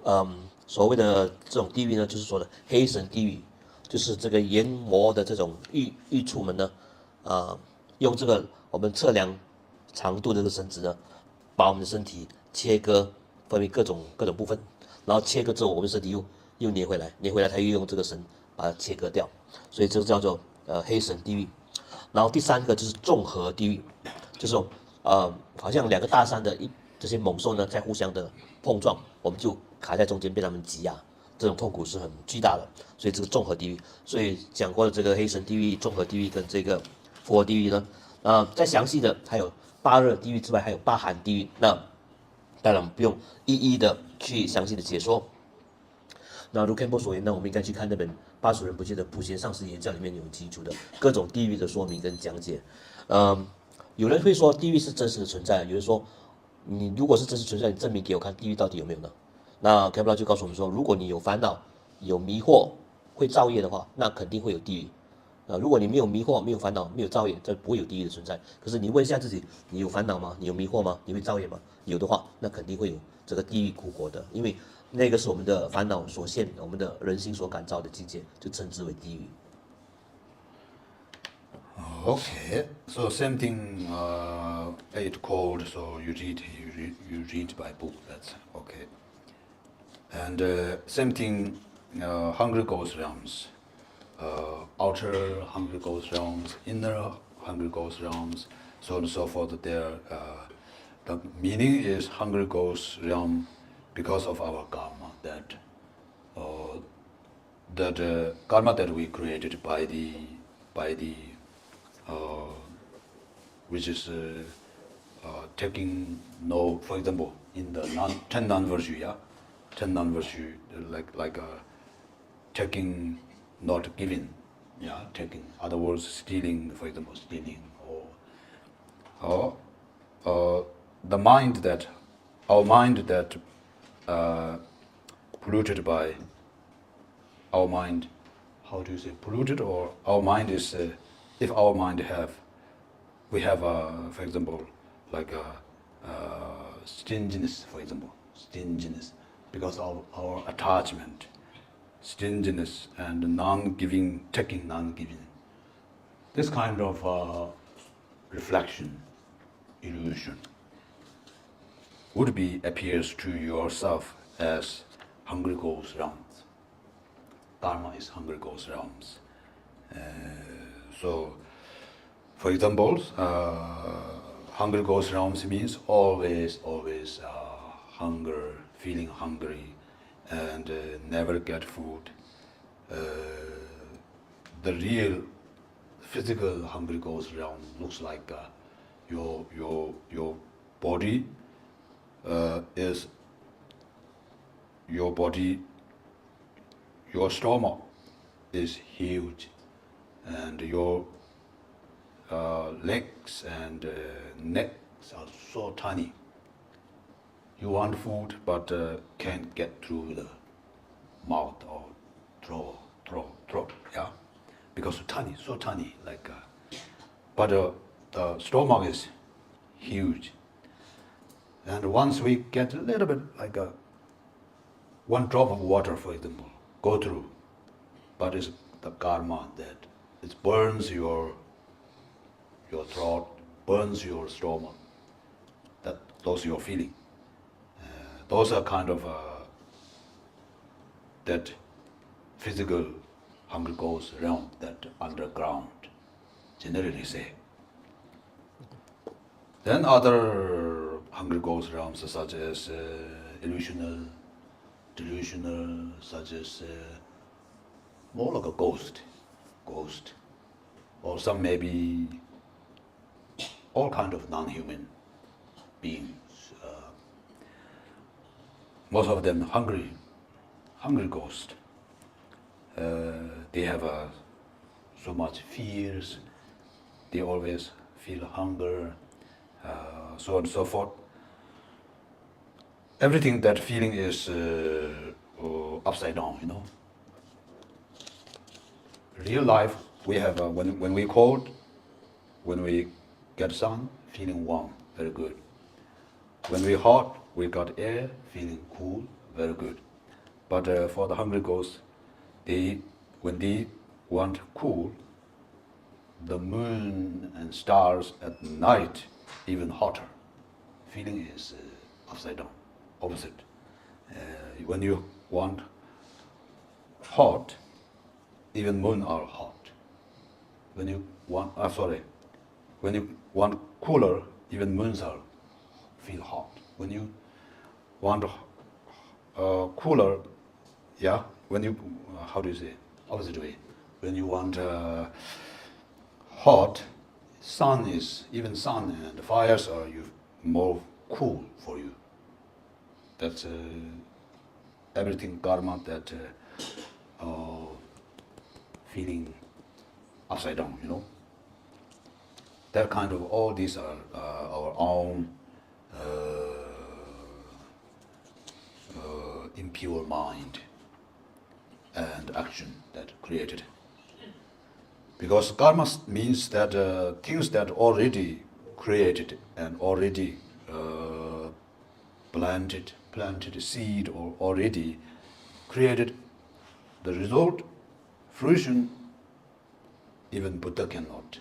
所谓的这种地狱呢，就是说的黑神地狱，就是这个研磨的这种狱畜们呢，用这个我们测量长度的这个绳子呢，把我们的身体切割，分为各种部分，然后切割之后，我们身体又粘回来，他又用这个绳把它切割掉，所以这个叫做黑神地狱。然后第三个就是综合地狱，就是好像两个大山的这些猛兽呢在互相的碰撞，我们就卡在中间被他们挤压，这种痛苦是很巨大的，所以这个综合地狱。所以讲过的这个黑神地狱、综合地狱跟这个复活地狱呢，再详细的还有八热地狱之外，还有八寒地狱，那当然不用一一的去详细的解说。那如 Khenpo 所言呢，我们应该去看那本巴楚仁波切的《普贤上师言教》里面有清楚的各种地狱的说明跟讲解。有人会说地狱是真实的存在，有人说你如果是真实存在，你证明给我看地狱到底有没有呢？那 Khenpo 就告诉我们说，如果你有烦恼、有迷惑、会造业的话，那肯定会有地狱。如果你没有迷惑、没有烦恼、没有造业，这不会有地狱的存在。可是你问一下自己，你有烦恼吗？你有迷惑吗？你会造业吗？有的话，那肯定会有这个地狱苦果的，因为那个是我们的烦恼所现，我们的人心所感召的境界，就称之为地狱。Okay, so same thing. 8 cold, so you read by book. That's okay. And same thing. Hungry ghost realms, outer hungry ghost realms, inner hungry ghost realms, so on and so forth. There, the meaning is hungry ghost realm because of our karma that karma that we created by the which is taking no, for example, in the 10 non-virtue, yeah, 10 non-virtue, like taking, not giving, yeah, taking. Other words, stealing, for example, stealing, or the mind that, our mind that polluted by our mind. How do you say polluted? Or our mind is, if our mind we have, for example, like stinginess, for example, stinginess, because of our attachment, stinginess and non-giving, taking non-giving. This kind of reflection, illusion, appears to yourself as hungry ghost realms. karma is hungry ghost realms. So, for example, hungry ghost realms means always hunger, feeling hungry, and never get food. The real physical hungry ghost realm looks like your body is your body. Your stomach is huge, and your legs and necks are so tiny. You want food, but can't get through the mouth or throat, yeah, because tiny, so tiny, like. But the stomach is huge, and once we get a little bit like one drop of water, for example, go through, but it's the karma that it burns your throat, burns your stomach. Those you're feeling. Those are kind of that physical hunger goes around that underground, generally say. Then other hunger goes around such as illusional, delusional, such as more like a ghost, or some maybe all kind of non-human beings. Most of them hungry ghost. They have so much fears. They always feel hunger, so on and so forth. Everything that feeling is upside down, you know. Real life, we have when we cold, when we get sun, feeling warm, very good. When we hot, we got air, feeling cool, very good. But for the hungry ghosts, when they want cool, the moon and stars at night even hotter. Feeling is upside down, opposite. When you want hot, even moon are hot. When you want, when you want cooler, even moons are feel hot. When you want cooler, yeah. When you how do you say opposite way? When you want hot, sun and fires are more cool for you. That's everything karma that feeling upside down, you know. That kind of all these are our own impure mind and action that created. Because karma means that things that already created and already planted seed or already created the result, fruition, even Buddha cannot.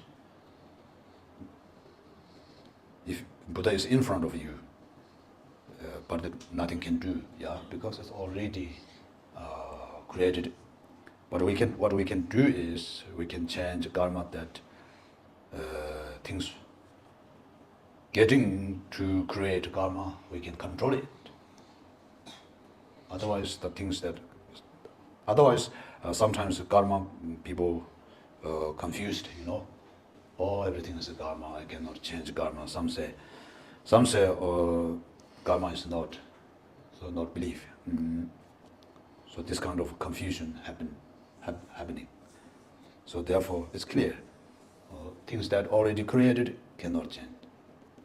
If Buddha is in front of you, but nothing can do, yeah, because it's already created. But what we can do is we can change karma that things getting to create karma, we can control it. Otherwise, sometimes karma people confused, you know. Oh, everything is a karma. I cannot change karma. Some say, karma is not, so not belief. So this kind of confusion happening. So therefore, it's clear. Things that already created cannot change.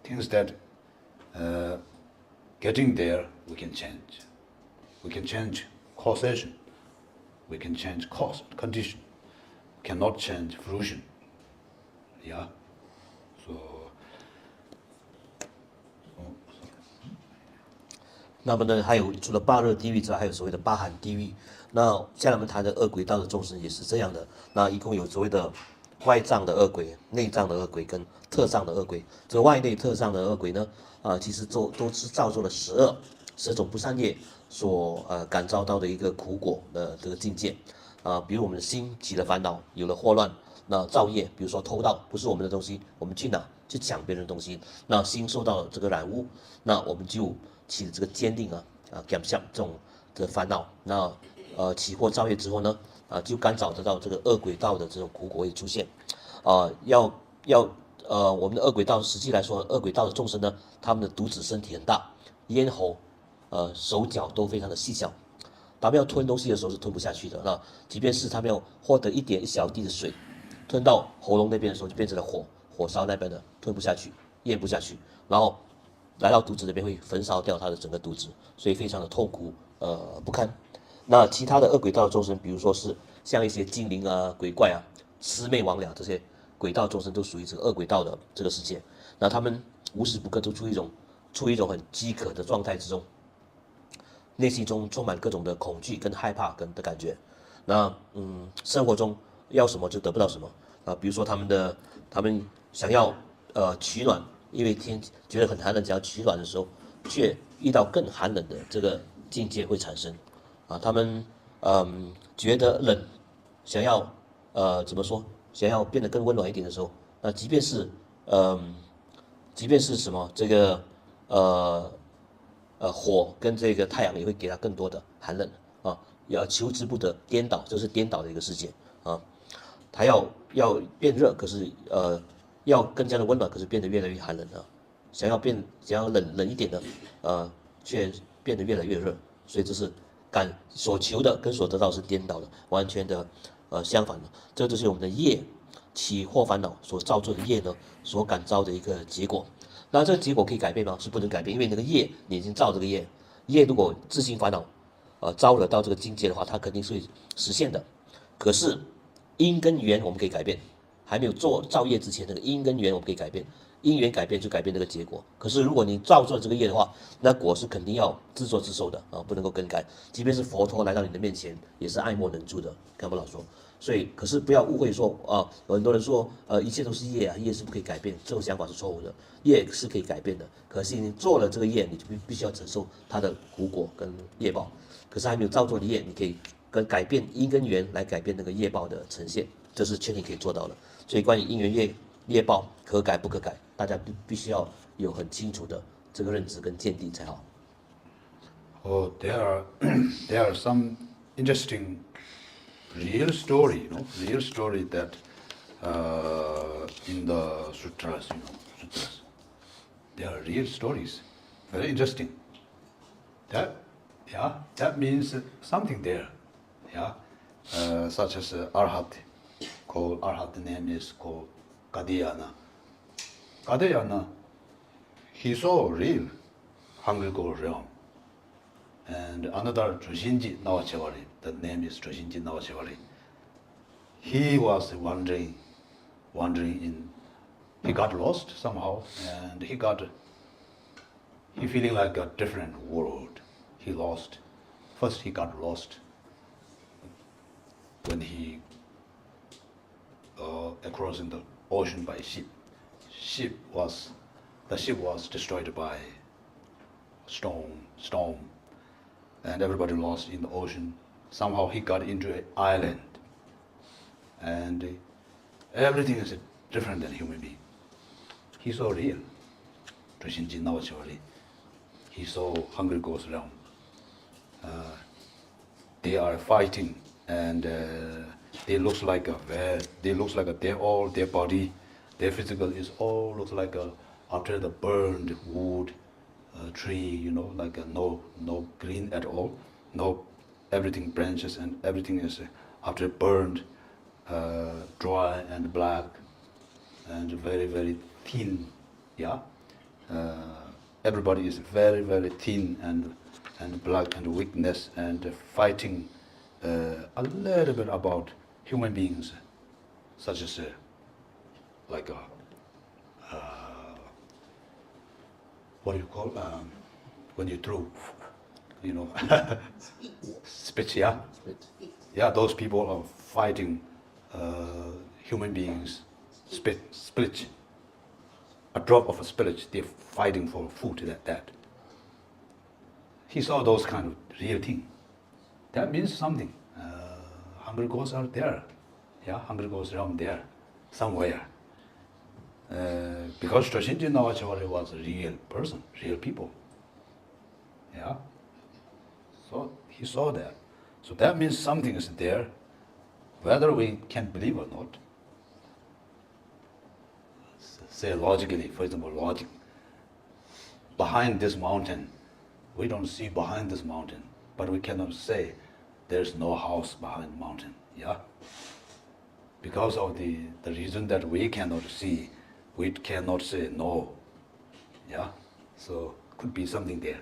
Things that getting there, we can change. We can change causation. We can change cause, condition. We cannot change fruition. Yeah. So. 那么呢，还有除了八热地狱之外，还有所谓的八寒地狱。那下来我们谈的恶鬼道的众生也是这样的。那一共有所谓的外藏的恶鬼、内藏的恶鬼跟特藏的恶鬼。这外内特藏的恶鬼呢，其实都是造作了十种不善业所感召到的一个苦果的这个境界。比如我们的心起了烦恼，有了祸乱，那造业，比如说偷盗不是我们的东西，我们去拿去抢别人的东西，那心受到了这个染污，那我们就起了这个坚定感想这种的烦恼，那起祸造业之后呢，就干扰得到这个恶鬼道的这种苦果会出现，我们的恶鬼道实际来说，恶鬼道的众生呢，他们的肚子身体很大，咽喉、手脚都非常的细小，他们要吞东西的时候是吞不下去的。那即便是他们要获得一小滴的水，吞到喉咙那边的时候，就变成了火烧那边的，吞不下去，咽不下去，然后来到肚子那边会焚烧掉他的整个肚子，所以非常的痛苦不堪。那其他的恶鬼道的众生，比如说是像一些精灵鬼怪魑魅魍魉这些鬼道众生，都属于这个恶鬼道的这个世界。那他们无时不刻都处于一种很饥渴的状态之中，内心中充满各种的恐惧跟害怕的感觉。那生活中要什么就得不到什么比如说他们想要取暖，因为天觉得很寒冷，想要取暖的时候，却遇到更寒冷的这个境界会产生他们觉得冷，想要怎么说？想要变得更温暖一点的时候，那即便是什么这个火跟这个太阳也会给他更多的寒冷要求之不得，颠倒，这是颠倒的一个世界他要变热，可是要更加的温暖，可是变得越来越寒冷想要冷一点的却变得越来越热，所以这是所求的跟所得到是颠倒的，完全的相反的。这就是我们的业起祸烦恼所造作的业呢，所感召的一个结果。那这个结果可以改变吗？是不能改变，因为那个业你已经造这个业如果自性烦恼招惹到这个境界的话，它肯定是会实现的。可是因跟缘我们可以改变，还没有造业之前，那个因跟缘我们可以改变，因缘改变就改变这个结果。可是如果你造作这个业的话，那果是肯定要自作自受的不能够更改。即便是佛陀来到你的面前，也是爱莫能助的。堪布老说，所以可是不要误会说有很多人说一切都是业业是不可以改变，这种想法是错误的。业是可以改变的，可是你做了这个业，你就必须要承受它的苦果跟业报。可是还没有造作的业，你可以改变因跟缘来改变那个业报的呈现，这是确定可以做到的。所以关于因缘业报可改不可改，大家必须要有很清楚的这个认知跟见地才好。There are some interesting real story that in the sutras, there are real stories, very interesting. That means something there. Such as Arhat name is called Kadiyana. Kadiyana, he saw real hungry ghost realm. And another Trushinji Nawachewari, the name is Trushinji Nawachewari. He was wandering he got lost somehow, and he feeling like a different world. First he got lost when he crossing the ocean by ship. The ship was destroyed by storm, and everybody lost in the ocean. Somehow he got into an island, and everything is different than human being. He saw real. Trushinji Nawachewari. He saw hungry ghost realm. They are fighting, and they looks like their body, their physical is all looks like after the burned wood tree, like no green at all, no everything branches and everything is after burned, dry and black, and very very thin. Everybody is very very thin and black and weakness and fighting a little bit about human beings, such as like what do you call when you throw, spit, yeah, those people are fighting human beings, split, a drop of a spillage, they're fighting for food like that. He saw those kind of real thing. That means something. hungry ghosts are there. Yeah, hungry ghosts around there, somewhere. Because Trashinji Navacharya was a real person, real people. Yeah. So he saw that. So that means something is there, whether we can believe or not. Say logically, for example, logic. Behind this mountain, we don't see behind this mountain, but we cannot say there's no house behind the mountain. Yeah. Because of the reason that we cannot see, we cannot say no. Yeah. So could be something there.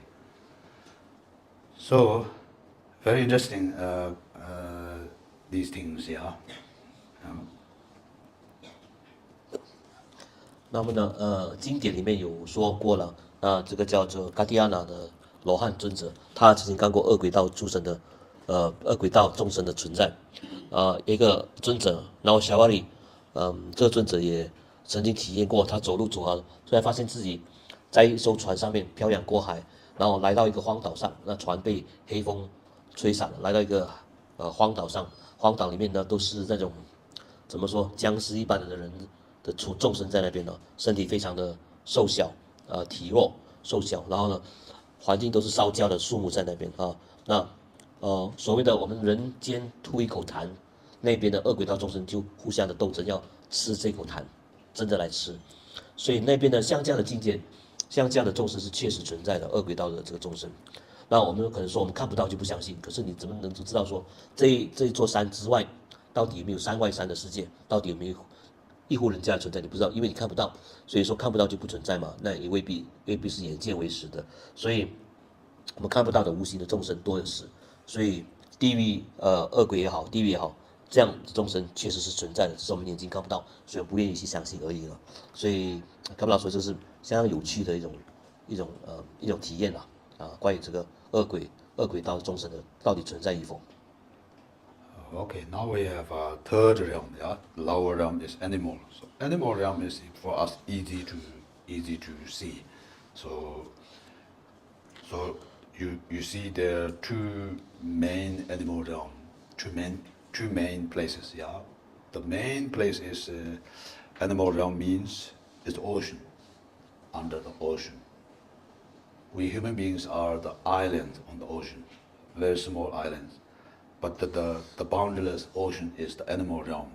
So very interesting these things. Yeah. 那么呢，经典里面有说过了，这个叫做嘎迪亚纳的罗汉尊者，他曾经看过恶鬼道众生的，恶鬼道众生的存在，一个尊者，然后小瓦里，这个尊者也曾经体验过，他走路走啊，突然发现自己在一艘船上面漂洋过海，然后来到一个荒岛上，那船被黑风吹散了，来到一个荒岛上，荒岛里面呢都是那种怎么说僵尸一般的人的众生在那边呢，身体非常的瘦小，体弱瘦小，然后呢，环境都是烧焦的树木在那边啊，那所谓的我们人间吐一口痰，那边的恶鬼道众生就互相的斗争，要吃这口痰，真的来吃，所以那边的像这样的境界，像这样的众生是确实存在的，恶鬼道的这个众生。那我们可能说我们看不到就不相信，可是你怎么能知道说这一座山之外，到底有没有山外山的世界，到底有没有一户人家的存在，你不知道，因为你看不到，所以说看不到就不存在嘛，那也未必是眼见为实的，所以我们看不到的无形的众生多的是，所以地狱恶鬼也好，地狱也好，这样的众生确实是存在的，只是我们眼睛看不到，所以我们不愿意去相信而已了。所以看不到说这是相当有趣的一种体验啊，关于这个恶鬼道众生的到底存在与否。Okay, now we have a third realm. Yeah, lower realm is animal. So animal realm is for us easy to see. So you see there are two main animal realm, two main places. Yeah, the main place is animal realm means is the ocean, under the ocean. We human beings are the island on the ocean, very small islands. But the boundless ocean is the animal realm.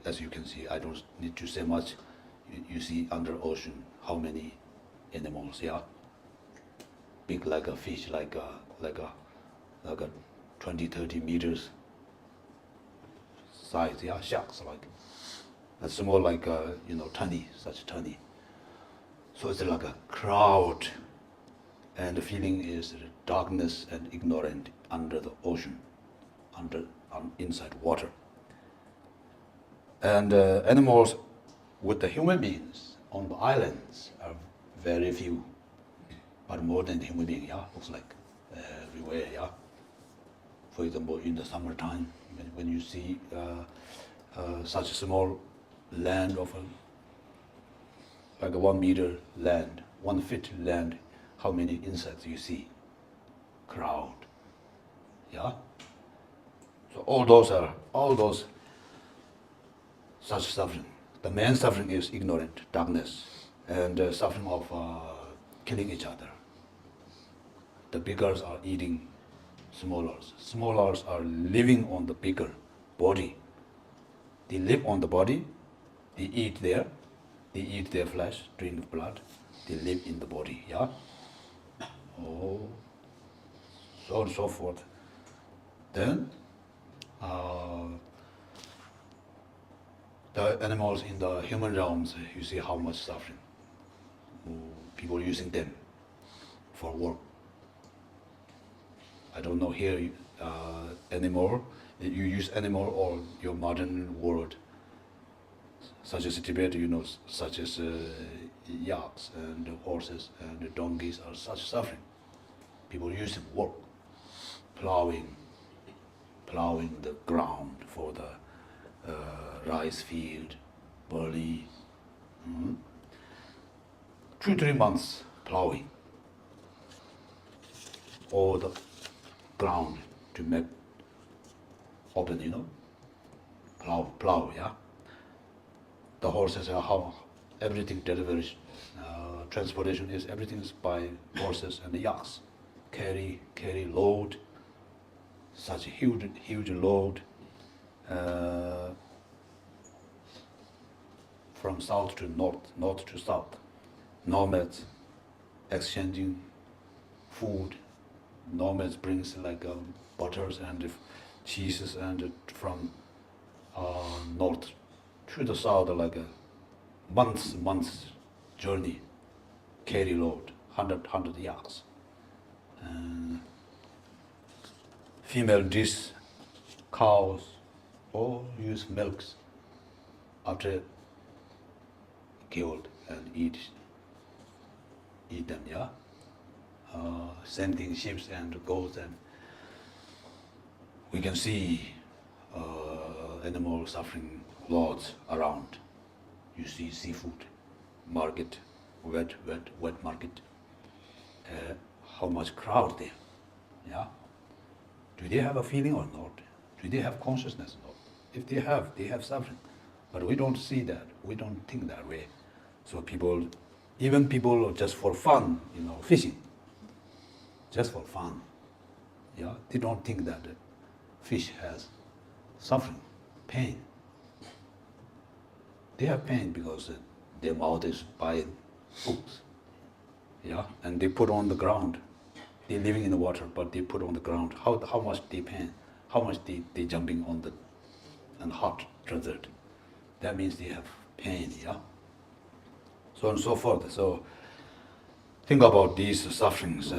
As you can see, I don't need to say much. You see under ocean how many animals, yeah? Big like a fish, like a 20-30 meters size, yeah, sharks like. And small like tiny, such tiny. So it's like a crowd, and the feeling is darkness and ignorant under the ocean, inside water. And animals with the human beings on the islands are very few, but more than the human being, yeah, looks like everywhere, yeah. For example, in the summertime, when you see such a small land of like a 1 meter land, 1 foot land, how many insects you see? Crowd. Yeah? So all those such suffering. The main suffering is ignorant, darkness, and suffering of killing each other. The biggers are eating smallers. Smallers are living on the bigger body. They live on the body, they eat their flesh, drink blood, they live in the body, yeah? Oh, so on and so forth. Then, the animals in the human realms, you see how much suffering. People using them for work. I don't know here anymore. You use animal or your modern world, such as Tibet, such as yaks and horses and donkeys are such suffering. People use them work, plowing the ground for the rice field, barley. 2-3 months plowing all the ground to make open, plow, yeah. The horses are how everything deliveries, transportation is everything is by horses and yaks. Carry load, such a huge load, from south to north to south. Nomads exchanging food. Nomads brings like butters and cheeses and from north to the south, like a months journey. Carry load, 100 yaks. Female dish, cows, all use milks after killed and eat them, yeah. Same thing, sheep and goats, and we can see animal suffering lots around. You see seafood market, wet market. How much crowd there, yeah? Do they have a feeling or not? Do they have consciousness or not? If they have suffering. But we don't see that. We don't think that way. So even people just for fun, fishing, just for fun, yeah, they don't think that fish has suffering, pain. They have pain because their mouth is buying hooks, yeah, and they put on the ground. They're living in the water, but they put on the ground. How much they pain? How much they jumping on the hot desert? That means they have pain, yeah. So on and so forth. So think about these sufferings.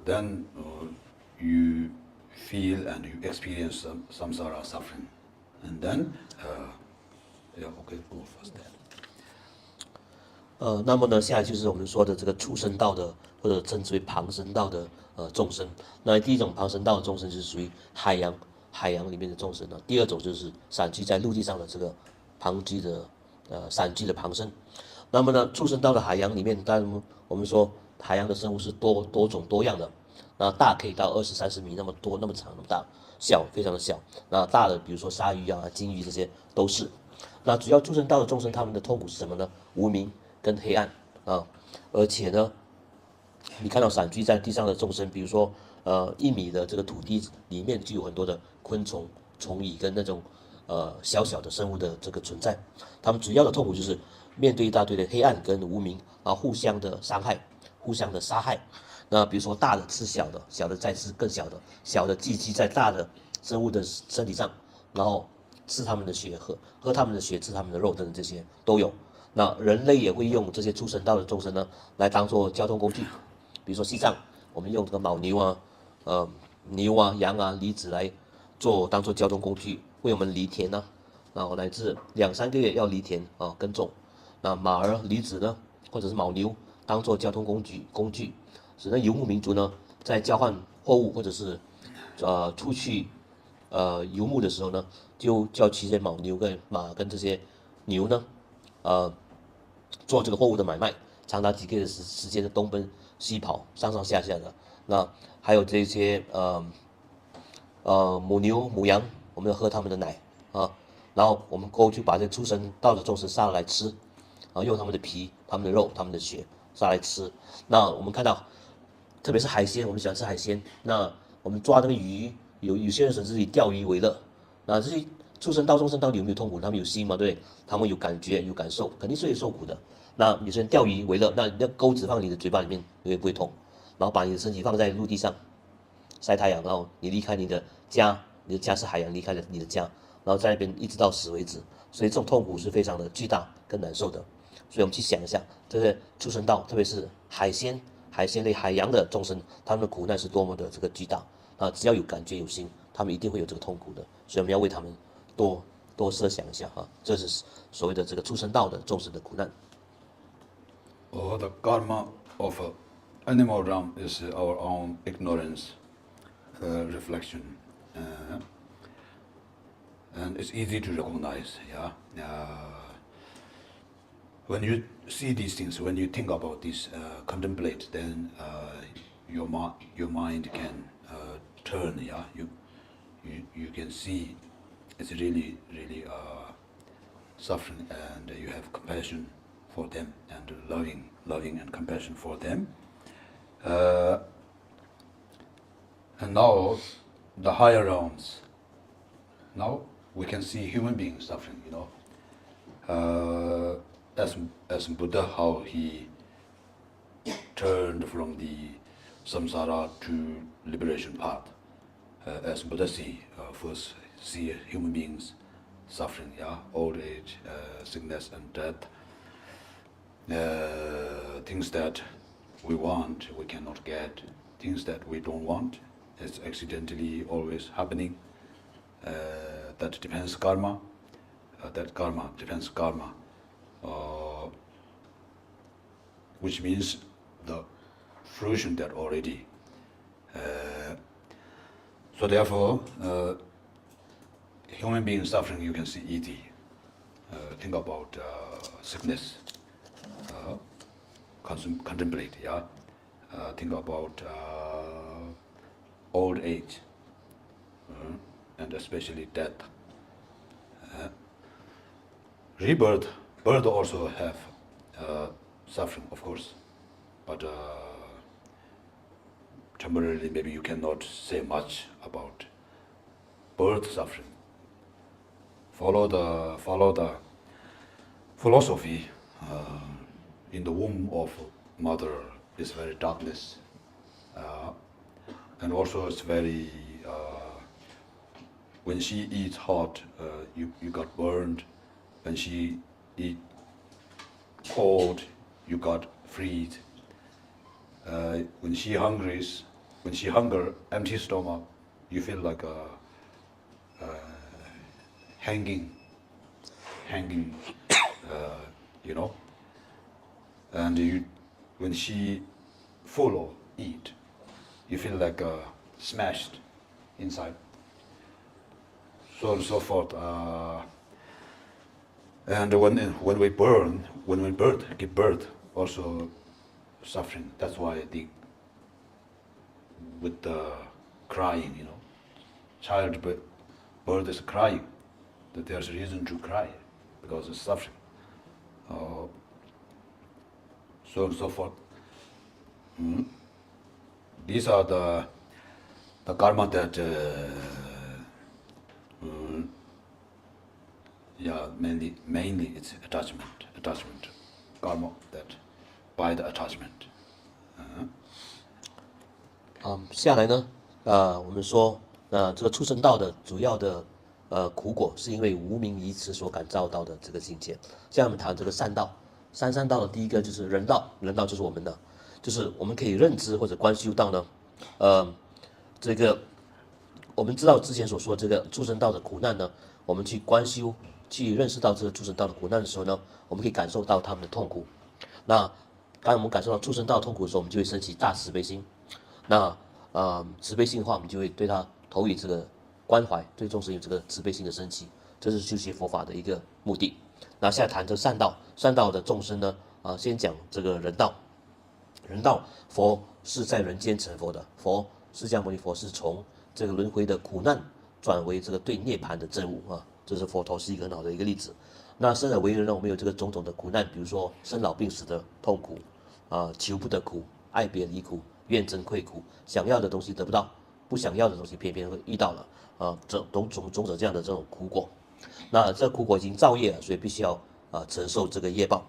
Then you feel and you experience samsara suffering, and then okay, go first. 那么呢，下来就是我们说的这个畜生道的，或者称之为旁生道的众生。那第一种旁生道的众生是属于海洋里面的众生呢。第二种就是散居在陆地上的这个旁居的散居的旁生。那么呢，畜生道的海洋里面，当然我们说海洋的生物是多种多样的。那大可以到20-30米那么多，那么长那么大，小非常的小。那大的比如说鲨鱼啊、鲸鱼这些都是。那主要畜生道的众生，他们的痛苦是什么呢？无明跟黑暗啊，而且呢，你看到散居在地上的众生，比如说1米的这个土地里面就有很多的昆虫、虫蚁跟那种小小的生物的这个存在，他们主要的痛苦就是面对一大堆的黑暗跟无明啊，互相的伤害，互相的杀害。那比如说大的吃小的，小的再吃更小的，小的寄居在大的生物的身体上，然后吃他们的血，喝他们的血，吃他们的肉等等，这些都有。那人类也会用这些畜生道的众生呢，来当做交通工具，比如说西藏，我们用这个牦牛啊、牛啊、羊啊、驴子来当做交通工具，为我们犁田呢，然后乃至2-3个月要犁田啊耕种。那马儿、驴子呢，或者是牦牛，当做交通工具，使得游牧民族呢，在交换货物或者是出去游牧的时候呢，就叫这些牦牛跟马跟这些牛呢。做这个货物的买卖，长达几个月的时间的东奔西跑，上下的。那还有这些母牛母羊，我们要喝他们的奶啊，然后我们过后就把这畜生道的众生杀了来吃，用他们的皮、他们的肉、他们的血杀来吃。那我们看到，特别是海鲜，我们喜欢吃海鲜。那我们抓那个鱼，有些人甚至以钓鱼为乐。那这些畜生道众生到底有没有痛苦？他们有心嘛，对不对？他们有感觉、有感受，肯定是会受苦的。那有些人钓鱼为乐，那钩子放你的嘴巴里面，你会不会痛？然后把你的身体放在陆地上晒太阳，然后你离开你的家，你的家是海洋，离开了你的家，然后在那边一直到死为止。所以这种痛苦是非常的巨大跟难受的。所以我们去想一下，这些畜生道，特别是海鲜类海洋的众生，他们的苦难是多么的这个巨大啊！只要有感觉有心，他们一定会有这个痛苦的。所以我们要为他们多设想一下哈，这是所谓的这个畜生道的众生的苦难。The karma of animal realm is our own ignorance, reflection, and it's easy to recognize. Yeah, when you see these things, when you think about this, contemplate, then your mind can turn. Yeah, you can see it's really suffering, and you have compassion for them and loving and compassion for them. And now the higher realms. Now we can see human beings suffering. As Buddha, how he turned from the samsara to liberation path. As Buddha first see human beings suffering, old age, sickness and death, things that we want, we cannot get, things that we don't want, it's accidentally always happening. That depends karma. That karma depends karma, which means the fruition that already. So therefore, human beings suffering, you can see easy. Think about sickness, contemplate, think about old age, and especially death. Rebirth, birth also have suffering, of course, but temporarily maybe you cannot say much about birth suffering. Follow the philosophy. In the womb of mother is very darkness, and also it's very. When she eats hot, you got burned. When she eat cold, you got freeze. When she hunger, empty stomach, you feel like hanging, and when she full of eat, you feel like smashed inside. So on and so forth. And when we give birth, also suffering. That's why with the crying, childbirth is crying. That there's a reason to cry because it's suffering. So on and so forth. These are the karma that mainly it's attachment karma that by the attachment. 下来呢，我们说，这个畜生道的主要的苦果，是因为无明疑痴所感召到的这个境界。现在我们谈这个善道，三道的第一个就是人道，人道就是我们的，就是我们可以认知或者观修到呢，这个我们知道之前所说这个畜生道的苦难呢，我们去观修，去认识到这个畜生道的苦难的时候呢，我们可以感受到他们的痛苦。那当我们感受到畜生道的痛苦的时候，我们就会升起大慈悲心。那慈悲心的话，我们就会对他投予这个关怀，对众生有这个慈悲心的升起，这是修习佛法的一个目的。那现在谈这善道，善道的众生呢，先讲这个人道。人道，佛是在人间成佛的，释迦牟尼佛是从这个轮回的苦难转为这个对涅槃的证悟啊，这是佛陀是一个很好的一个例子。那生而为人呢，我们有这个种种的苦难，比如说生老病死的痛苦，求不得苦，爱别离苦，怨憎会苦，想要的东西得不到，不想要的东西偏偏会遇到了，种种这样的这种苦果。那这苦果已经造业了，所以必须要承受这个业报。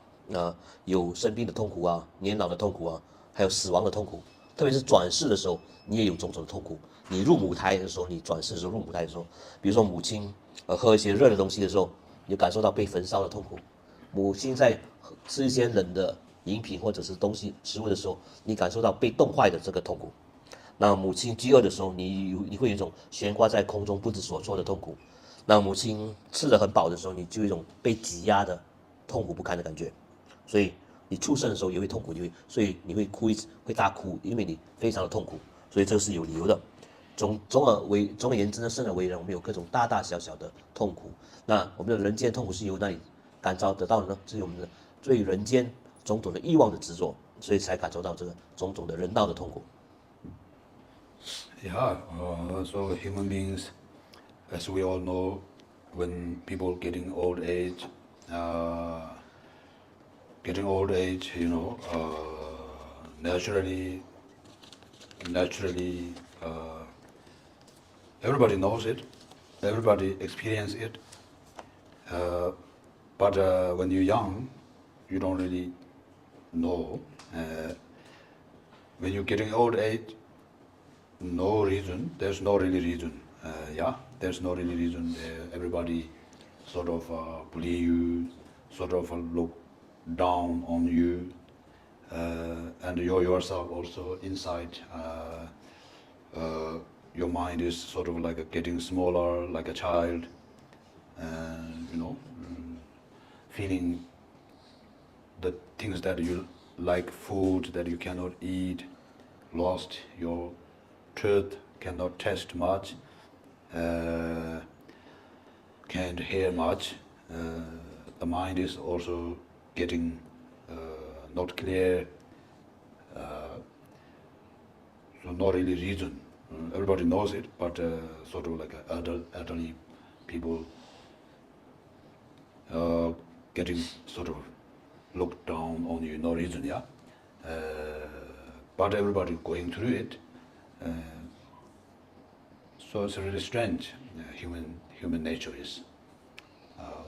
有生病的痛苦啊，年老的痛苦啊，还有死亡的痛苦。特别是转世的时候，你也有种种的痛苦。你入母胎的时候，你转世的时候入母胎的时候，比如说母亲喝一些热的东西的时候，你就感受到被焚烧的痛苦；母亲在吃一些冷的饮品或者是食物的时候，你感受到被冻坏的这个痛苦。那母亲饥饿的时候，你会有一种悬挂在空中不知所措的痛苦。那母亲吃得很饱的时候，你就有一种被挤压的痛苦不堪的感觉。所以你出生的时候也会痛苦，所以你会哭会大哭，因为你非常的痛苦，所以这是有理由的。总而言之呢，生而为人，我们有各种大大小小的痛苦。那我们的人间痛苦是由哪里感召得到的呢？这是我们的对人间种种的欲望的执着，所以才感受到这个种种的人道的痛苦。Yeah, so human beings, as we all know, when people getting old age, naturally, everybody knows it, everybody experience it. But when you're young, you don't really know. When you're getting old age, no reason. There's no really reason. There's no really reason. Everybody sort of bully you, sort of look down on you, and you yourself also inside. Your mind is sort of like getting smaller, like a child, and feeling the things that you like, food that you cannot eat, lost your truth, cannot taste much, can't hear much. The mind is also getting not clear, so not really reason. Everybody knows it, but sort of like elderly people getting sort of looked down on you, no reason, but everybody going through it. So it's really strange. Human nature is.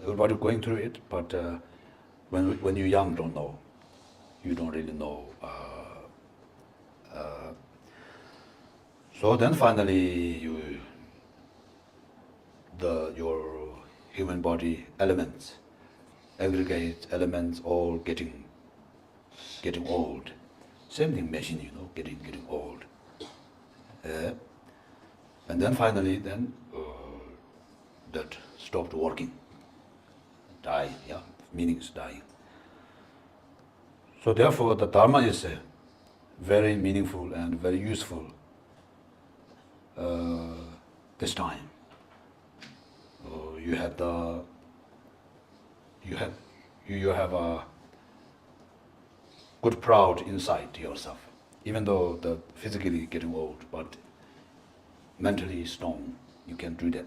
Everybody going through it, but when you're young, don't know. You don't really know. So then finally, your human body elements, aggregate elements, all getting old. Same thing, machine, getting old. And then finally, that stopped working, dying. Meaning is dying. So therefore, the Dharma is very meaningful and very useful this time. You have a good proud inside yourself, even though the physically getting old, but mentally strong. You can do that.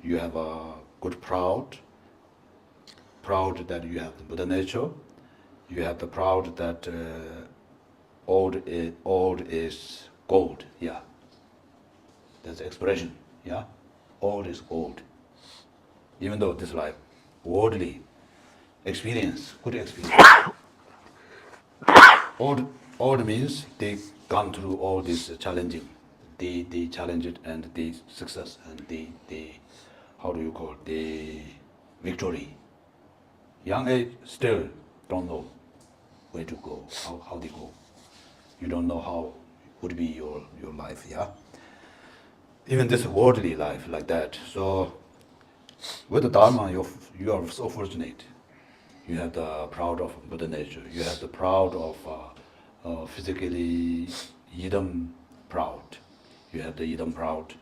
You have a good proud that you have the Buddha nature. You have the proud that old is gold. That's the expression. Old is gold. Even though this life, worldly experience, good experience. Old means they gone through all this challenging, the challenge and the success and the how do you call it, the victory. Young age still don't know where to go, how they go. You don't know how would be your life, Even this worldly life like that. So with the Dharma, you are so fortunate. You have the proud of Buddha nature. You have the proud of physically Yidam proud. You have the Yidam proud.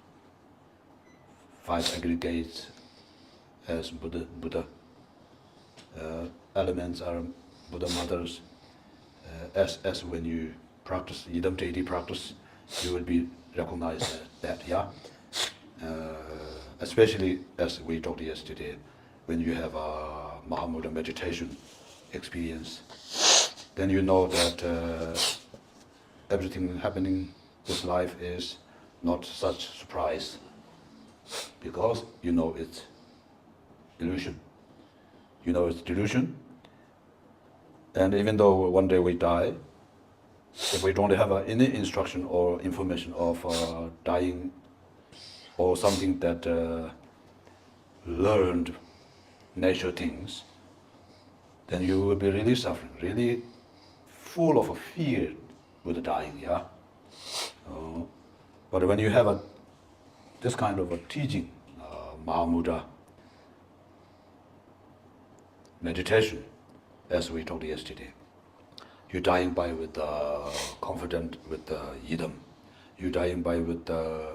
5 aggregates as Buddha. Elements are Buddha mothers. As when you practice Yidam deity practice, you will be recognized that, especially as we talked yesterday, when you have a Mahamudra meditation experience, then you know that everything happening this life is not such surprise, because you know it's illusion. You know it's delusion, and even though one day we die, if we don't have any instruction or information of dying or something that learned nature things, then you will be really suffering, really full of fear with dying, but when you have this kind of a teaching, Mahamudra meditation, as we talked yesterday, you're dying by with confident with Yidam. You're dying by with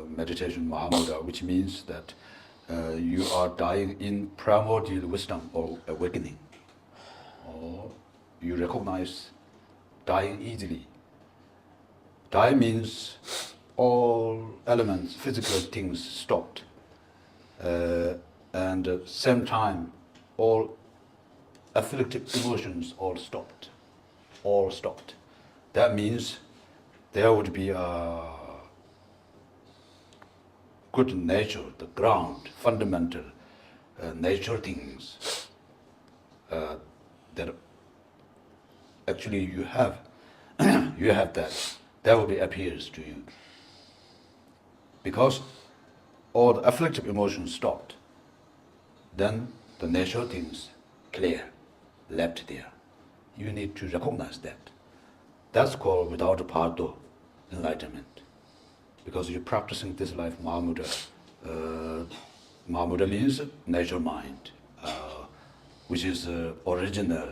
meditation Mahamudra, which means that you are dying in primordial wisdom or awakening. Or you recognize dying easily. Die means all elements, physical things stopped. and at the same time, all afflictive emotions all stopped. That means there would be a good nature, the ground, fundamental nature things that actually you have, you have that will be appears to you. Because all the afflictive emotions stopped, then the natural things clear, left there. You need to recognize that. That's called without pardo, enlightenment. Because you're practicing this life Mahamudra. Mahamudra means natural mind, which is original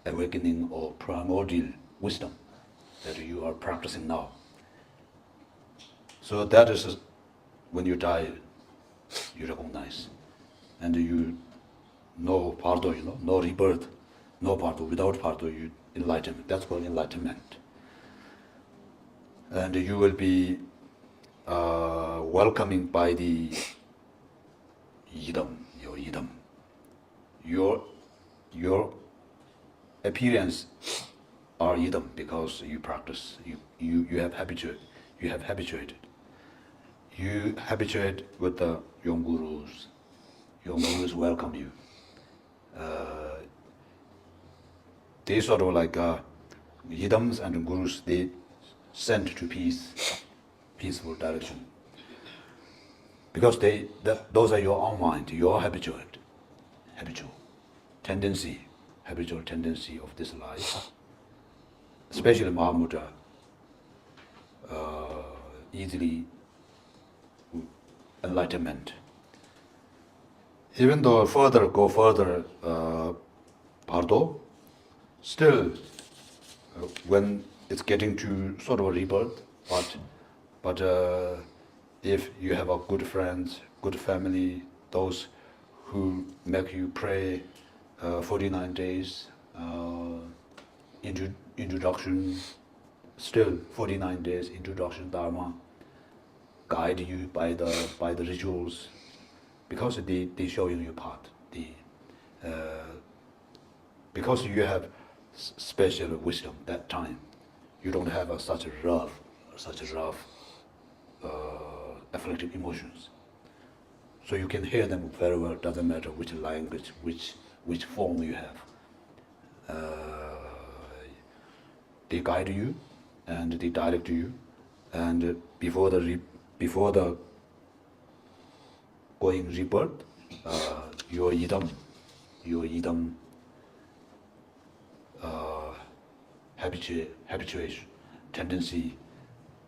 awakening or primordial wisdom that you are practicing now. So that is when you die, you recognize, and you know pardo, no rebirth, no pardo. Without pardo, you enlightenment. That's called enlightenment. And you will be welcoming by the your idam. Your appearance are idam because you practice. You have habituated. You habituate with the young gurus. Young gurus welcome you. They sort of like idams and gurus. They send to peaceful direction. Because those are your own mind, your habitual tendency of this life. Especially Mahamudra, easily enlightenment. Even though go further, pardo, still when it's getting to sort of a rebirth, but if you have a good friends, good family, those who make you pray 49 days, introduction, still 49 days introduction dharma, guide you by the rituals, because they show you your path. Because you have special wisdom that time, you don't have such rough afflictive emotions. So you can hear them very well. Doesn't matter which language, which form you have. They guide you, and they direct you, and before the going rebirth, your idam habituation, tendency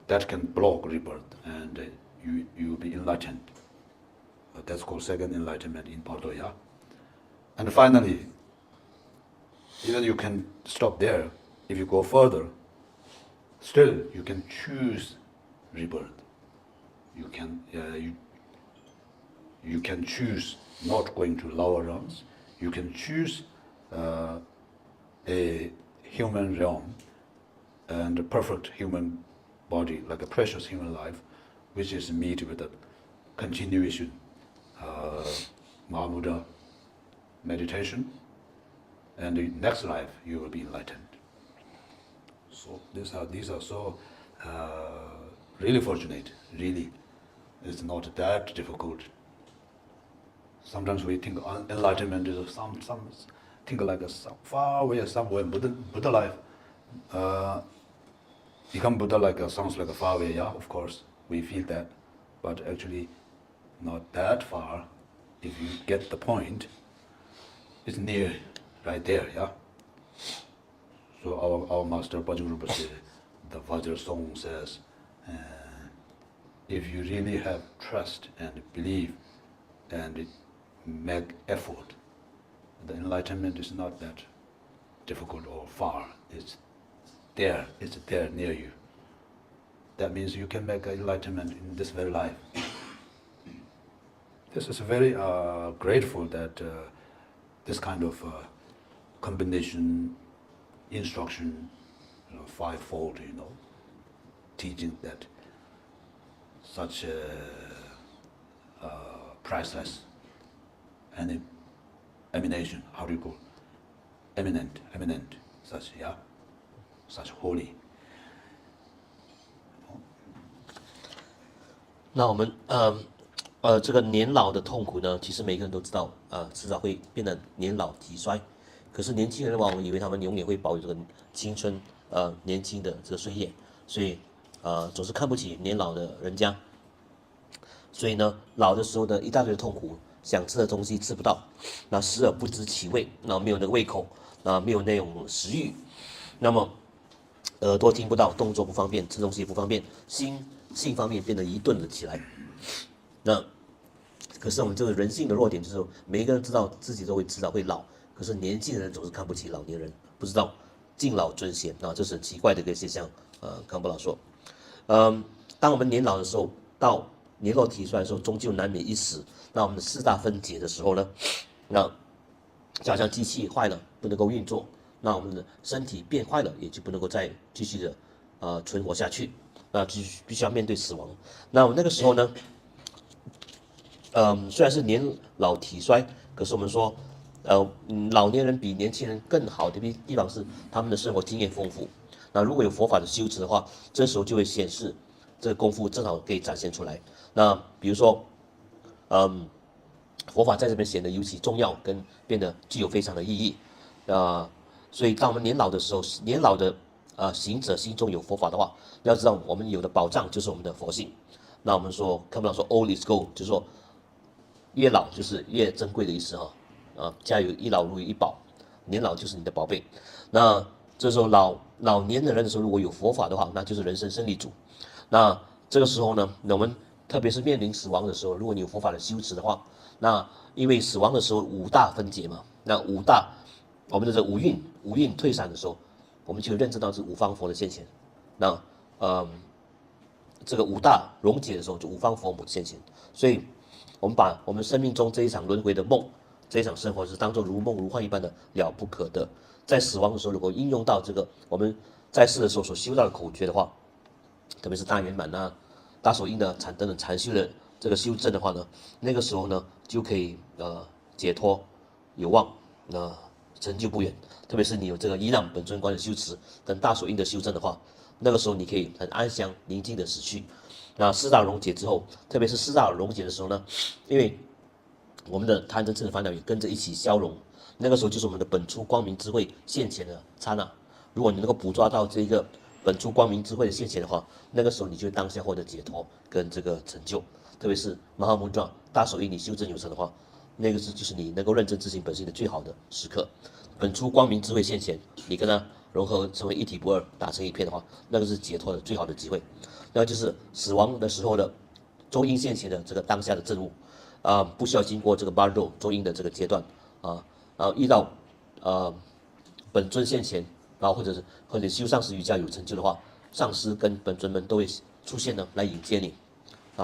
that can block rebirth, and you will be enlightened. That's called second enlightenment in Pardo, yeah. And finally, even you can stop there. If you go further, still you can choose rebirth. You can choose not going to lower realms. You can choose a human realm and a perfect human body, like a precious human life, which is meet with a continuation, Mahamudra meditation, and the next life you will be enlightened. So these are so really fortunate. Really, it's not that difficult. Sometimes we think enlightenment is some think like far away somewhere Buddha life. Become Buddha sounds like a far away. Yeah, of course we feel that, but actually not that far. If you get the point, it's near, right there. Yeah. So our master Bajung Rinpoche, the Vajra song says, if you really have trust and belief and make effort, the enlightenment is not that difficult or far. It's there near you. That means you can make enlightenment in this very life. This is very grateful that this kind of combination, instruction, five-fold, teaching that such priceless, and emanation. How do you call? Eminent, such such holy. 那我们这个年老的痛苦呢，其实每个人都知道，迟早会变得年老体衰。可是年轻人往往以为他们永远会保有这个青春，年轻的这个岁月，所以总是看不起年老的人家。所以呢，老的时候呢，一大堆的痛苦，想吃的东西吃不到，那食而不知其味，那没有那个胃口，没有那种食欲，那么耳朵听不到，动作不方便，吃东西不方便，性方面变得愚钝了起来。那可是我们这个人性的弱点就是，每一个人知道自己都会迟早会老，可是年轻人总是看不起老年人，不知道敬老尊贤啊，这是很奇怪的一个现象。康布老说，当我们年老的时候，到年老体衰的时候，终究难免一死。那我们的四大分解的时候呢，那就好像机器坏了不能够运作，那我们的身体变坏了，也就不能够再继续的存活下去，那就必须要面对死亡。那我那个时候呢，虽然是年老体衰，可是我们说，老年人比年轻人更好的地方是他们的生活经验丰富。那如果有佛法的修持的话，这时候就会显示这个功夫正好可以展现出来。那比如说，佛法在这边显得尤其重要，跟变得具有非常的意义。所以当我们年老的时候，年老的行者心中有佛法的话，要知道我们有的保障就是我们的佛性。那我们说，看不到说 old is gold， 就是说越老就是越珍贵的意思哈。家有一老如有一宝，年老就是你的宝贝。那这时候老年的人的时候，如果有佛法的话，那就是人生胜利组。那这个时候呢，我们特别是面临死亡的时候，如果你有佛法的修持的话，那因为死亡的时候五大分解嘛，那我们的这五蕴退散的时候，我们就认知到是五方佛的现前。那这个五大溶解的时候，就五方佛母的现前。所以我们把我们生命中这一场轮回的梦，这一场生活是当作如梦如幻一般的了不可得。在死亡的时候，如果应用到这个我们在世的时候所修到的口诀的话，特别是大圆满大手印的等等禅修的这个修正的话呢，那个时候呢就可以解脱有望，成就不远。特别是你有这个依让本尊观的修持跟大手印的修正的话，那个时候你可以很安详宁静的死去。那四大溶解之后，特别是四大溶解的时候呢，因为我们的贪嗔痴的烦恼也跟着一起消融，那个时候就是我们的本初光明智慧现前的刹那。如果你能够捕捉到这个本初光明智慧的现前的话，那个时候你就会当下获得解脱跟这个成就。特别是Mahamudra大手印你修正有成的话，那个就是你能够认真执行本性的最好的时刻。本初光明智慧现前，你跟它融合成为一体不二，打成一片的话，那个是解脱的最好的机会。那就是死亡的时候的中阴现前的这个当下的证悟，不需要经过这个Bardo中阴的这个阶段然后遇到本尊现前，然后或者你修上师瑜伽有成就的话，上师跟本尊们都会出现呢来迎接你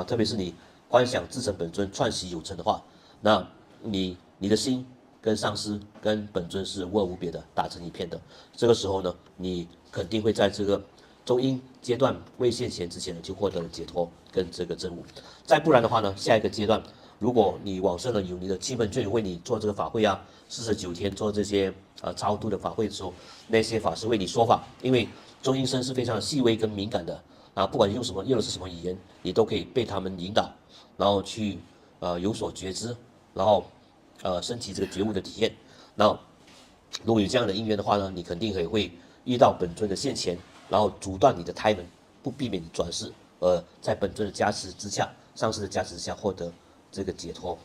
特别是你观想自成本尊串习有成的话，那你的心跟上师跟本尊是无二无别的，打成一片的。这个时候呢，你肯定会在这个中阴阶段未现前之前呢，就获得了解脱跟这个证悟。再不然的话呢，下一个阶段，如果你往生了，有你的亲朋眷友为你做这个法会49天做这些超度的法会的时候，那些法师为你说法，因为中阴身是非常细微跟敏感的不管用的是什么语言，你都可以被他们引导，然后去有所觉知，然后升起这个觉悟的体验。然后如果有这样的因缘的话呢，你肯定也会遇到本尊的现前，然后阻断你的胎门，不避免你转世，在本尊的加持之下，上师的加持之下获得这个解脱。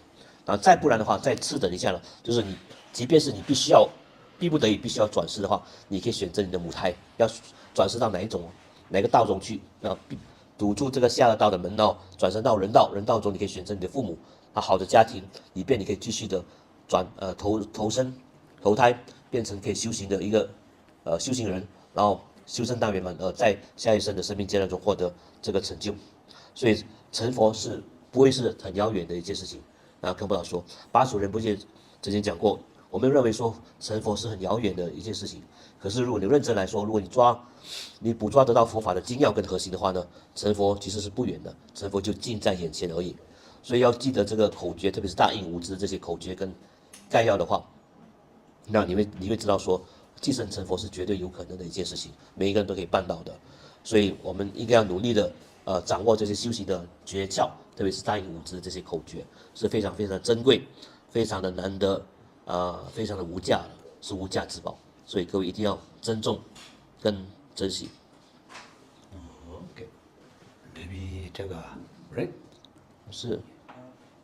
再不然的话，再次等一下呢，就是你即便是你逼不得已必须要转世的话，你可以选择你的母胎要转世到哪个道中去，堵住这个下二道的门道，转生到人道，人道中你可以选择你的父母好的家庭，以便你可以继续的投胎，变成可以修行的一个修行人，然后修身大圆满，在下一生的生命阶段中获得这个成就。所以成佛是不会是很遥远的一件事情。康布老说，巴蜀仁波切之前讲过，我们认为说成佛是很遥远的一件事情，可是如果你认真来说，如果你捕捉得到佛法的精要跟核心的话呢，成佛其实是不远的，成佛就近在眼前而已。所以要记得这个口诀，特别是大印五支这些口诀跟概要的话，那你会知道说，寄生成佛是绝对有可能的一件事情，每一个人都可以办到的。所以我们应该要努力的掌握这些修习的诀窍，特别是大印五支这些口诀是非常非常珍贵，非常的难得，非常的无价，是无价之宝。所以各位一定要珍重跟珍惜。Okay. Maybe take a break. 是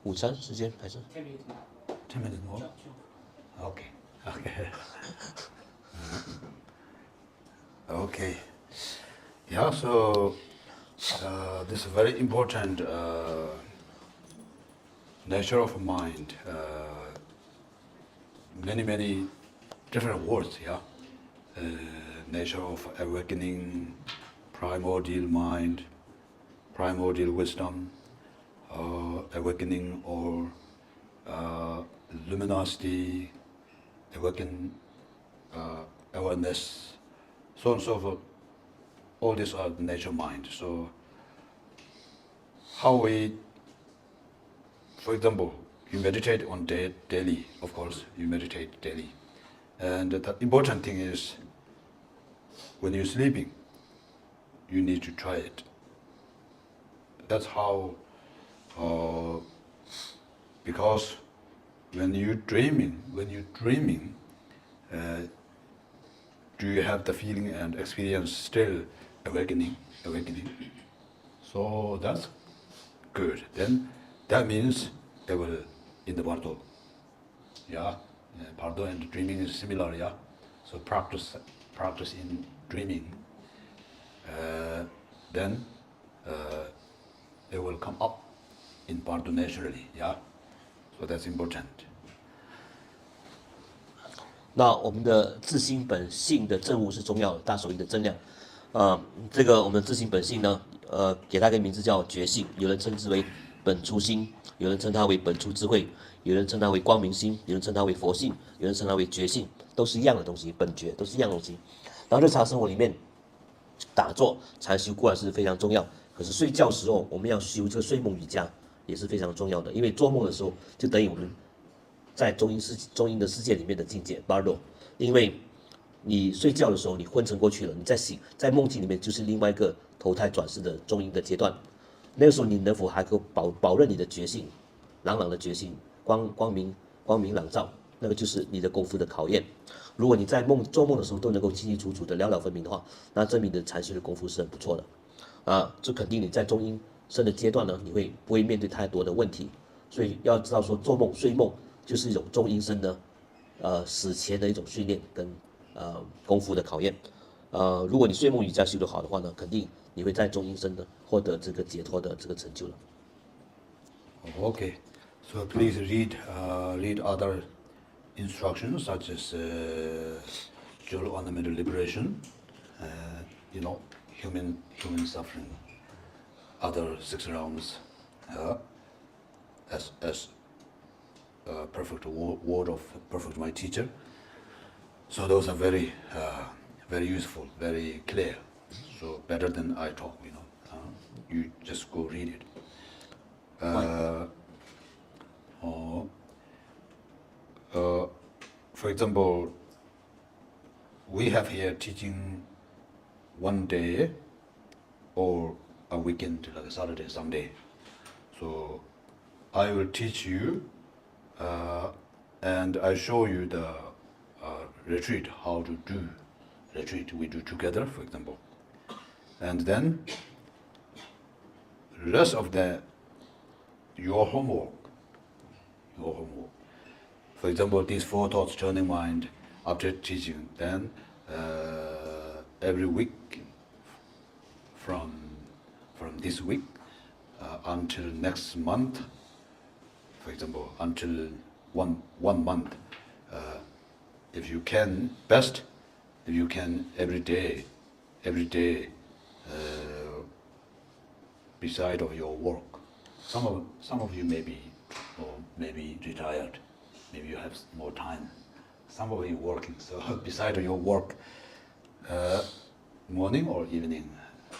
午餐时间还是 10 minutes more? Okay. Okay. Yeah, so this is very important nature of mind. Many different words, yeah. Nature of awakening, primordial mind, primordial wisdom, awakening or luminosity, awaken awareness, so on and so forth. All these are the nature mind. So how we, for example, you meditate on daily, of course, you meditate daily. And the important thing is, when you're sleeping, you need to try it. That's how, because when you're dreaming, do you have the feeling and experience still awakening? So that's good. Then that means they will in the bardo. Yeah, bardo and dreaming is similar. Yeah, so practice in dreaming. Then it will come up in bardo naturally. Yeah, so that's important. 那我们的自心本性的证悟是重要的，大手印的增量。这个我们的自心本性呢，给它一个名字叫觉性，有人称之为本初心，有人称它为本初智慧，有人称它为光明心，有人称它为佛性，有人称它为觉性，都是一样的东西，本觉都是一样的东西。然后日常生活里面，打坐禅修固然是非常重要，可是睡觉时候我们要修这个睡梦瑜伽也是非常重要的，因为做梦的时候就等于我们在中阴的世界里面的境界 bardo， 因为你睡觉的时候你昏沉过去了，你在梦境里面就是另外一个投胎转世的中阴的阶段，那个时候你能否还可以保任你的觉性，朗朗的觉性，光明朗照，那个就是你的功夫的考验。如果你在做梦的时候都能够清清楚楚的了了分明的话，那证明你的禅修的功夫是很不错的，就肯定你在中阴身的阶段呢，你不会面对太多的问题。所以要知道说睡梦就是一种中阴身的死前的一种训练跟功夫的考验。如果你睡梦瑜伽修得好的话呢，肯定你会在中阴身的获得这个解脱的这个成就了。Okay, so please read other instructions such as jewel ornamental liberation, human suffering, other 6 realms, as perfect word of perfect my teacher. So those are very useful, very clear. So better than I talk, you just go read it. For example, we have here teaching one day or a weekend, like a Saturday, Sunday. So I will teach you and I show you the retreat, how to do retreat. We do together, for example. And then rest of your homework. For example, these 4 thoughts turning mind after teaching, then every week from this week until next month, for example, until one month, if you can every day beside of your work. Some of you may be retired, maybe you have more time. Some of you working, so beside of your work, morning or evening,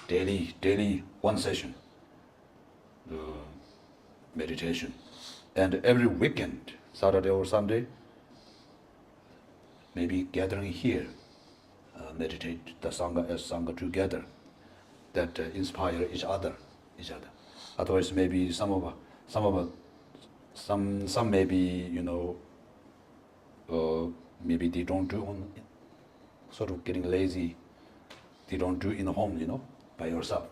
daily one session. meditation. And every weekend, Saturday or Sunday, maybe gathering here, meditate the Sangha as Sangha together, that inspire each other. Otherwise, maybe some maybe maybe they don't do sort of getting lazy. They don't do in the home, by yourself.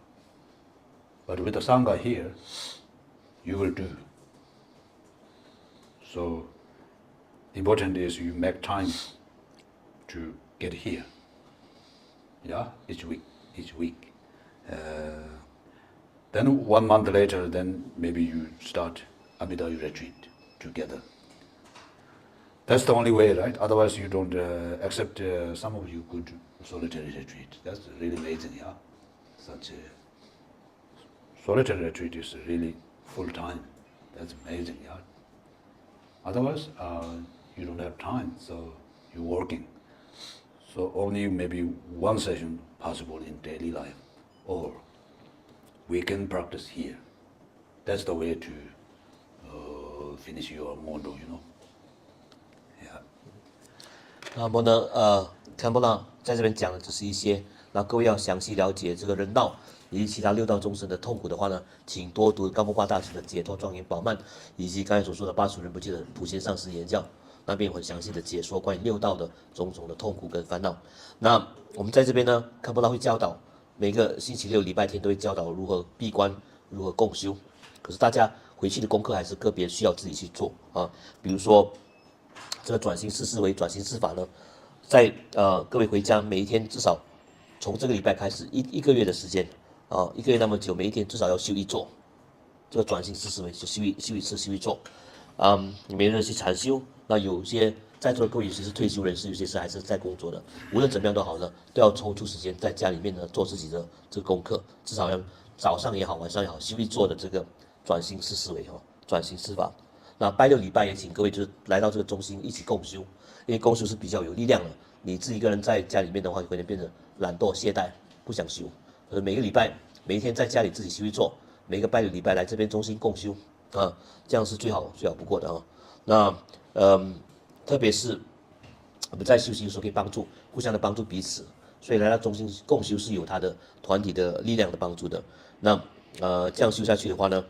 But with the Sangha here, you will do. So important is you make time to get here. Yeah, each week. Then 1 month later, then maybe you start Amida retreat together. That's the only way, right? Otherwise, you don't accept. Some of you could solitary retreat. That's really amazing, yeah. Such a solitary retreat is really full time. That's amazing, yeah. Otherwise, you don't have time, so you're working. So only maybe one session possible in daily life, or we can practice here. That's the way to finish your mondo, Yeah. 那么呢，堪布拉在这边讲的只是一些，那各位要详细了解这个人道以及其他六道众生的痛苦的话呢，请多读冈布巴大师的《解脱庄严宝曼》，以及刚才所说的巴楚仁波切的《普贤上师言教》，那边有很详细的解说关于六道的种种的痛苦跟烦恼。那我们在这边呢，堪布拉会教导每个星期六、礼拜天都会教导如何闭关、如何共修。可是大家回去的功课还是个别需要自己去做啊，比如说这个转型四思维、转型四法呢，在各位回家每一天至少从这个礼拜开始一个月的时间啊，一个月那么久，每一天至少要修一座，这个转型四思维就修一次修一座，你每日去禅修。那有些在座的各位有些是退休人士，有些是还是在工作的，无论怎么样都好呢，都要抽出时间在家里面呢做自己的这个功课，至少要早上也好，晚上也好，修一座的这个转型四思维转型四法。那拜六礼拜也请各位就是来到这个中心一起共修，因为共修是比较有力量的。你自己一个人在家里面的话，有可能变得懒惰懈怠，不想修。每个礼拜每一天在家里自己修一座，每个拜六礼拜来这边中心共修啊，这样是最好不过的啊。那特别是我们在修行的时候可以互相的帮助彼此，所以来到中心共修是有它的团体的力量的帮助的。那这样修下去的话呢，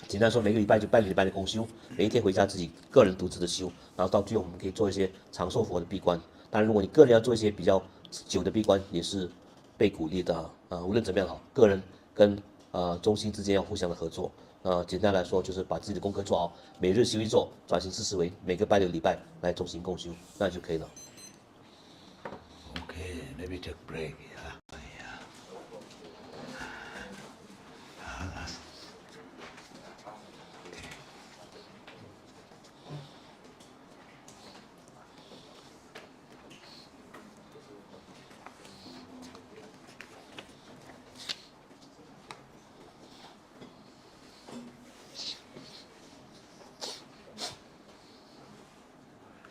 简单说，每个礼拜就拜六礼拜的共修，每一天回家自己个人独自的修，然后到最后我们可以做一些长寿佛的闭关。当然，如果你个人要做一些比较久的闭关，也是被鼓励的无论怎么样好，个人跟中心之间要互相的合作。简单来说，就是把自己的功课做好，每日修一座，转型四思维，每个拜六礼拜来中心共修，那就可以了。Okay, maybe take a break. Yeah.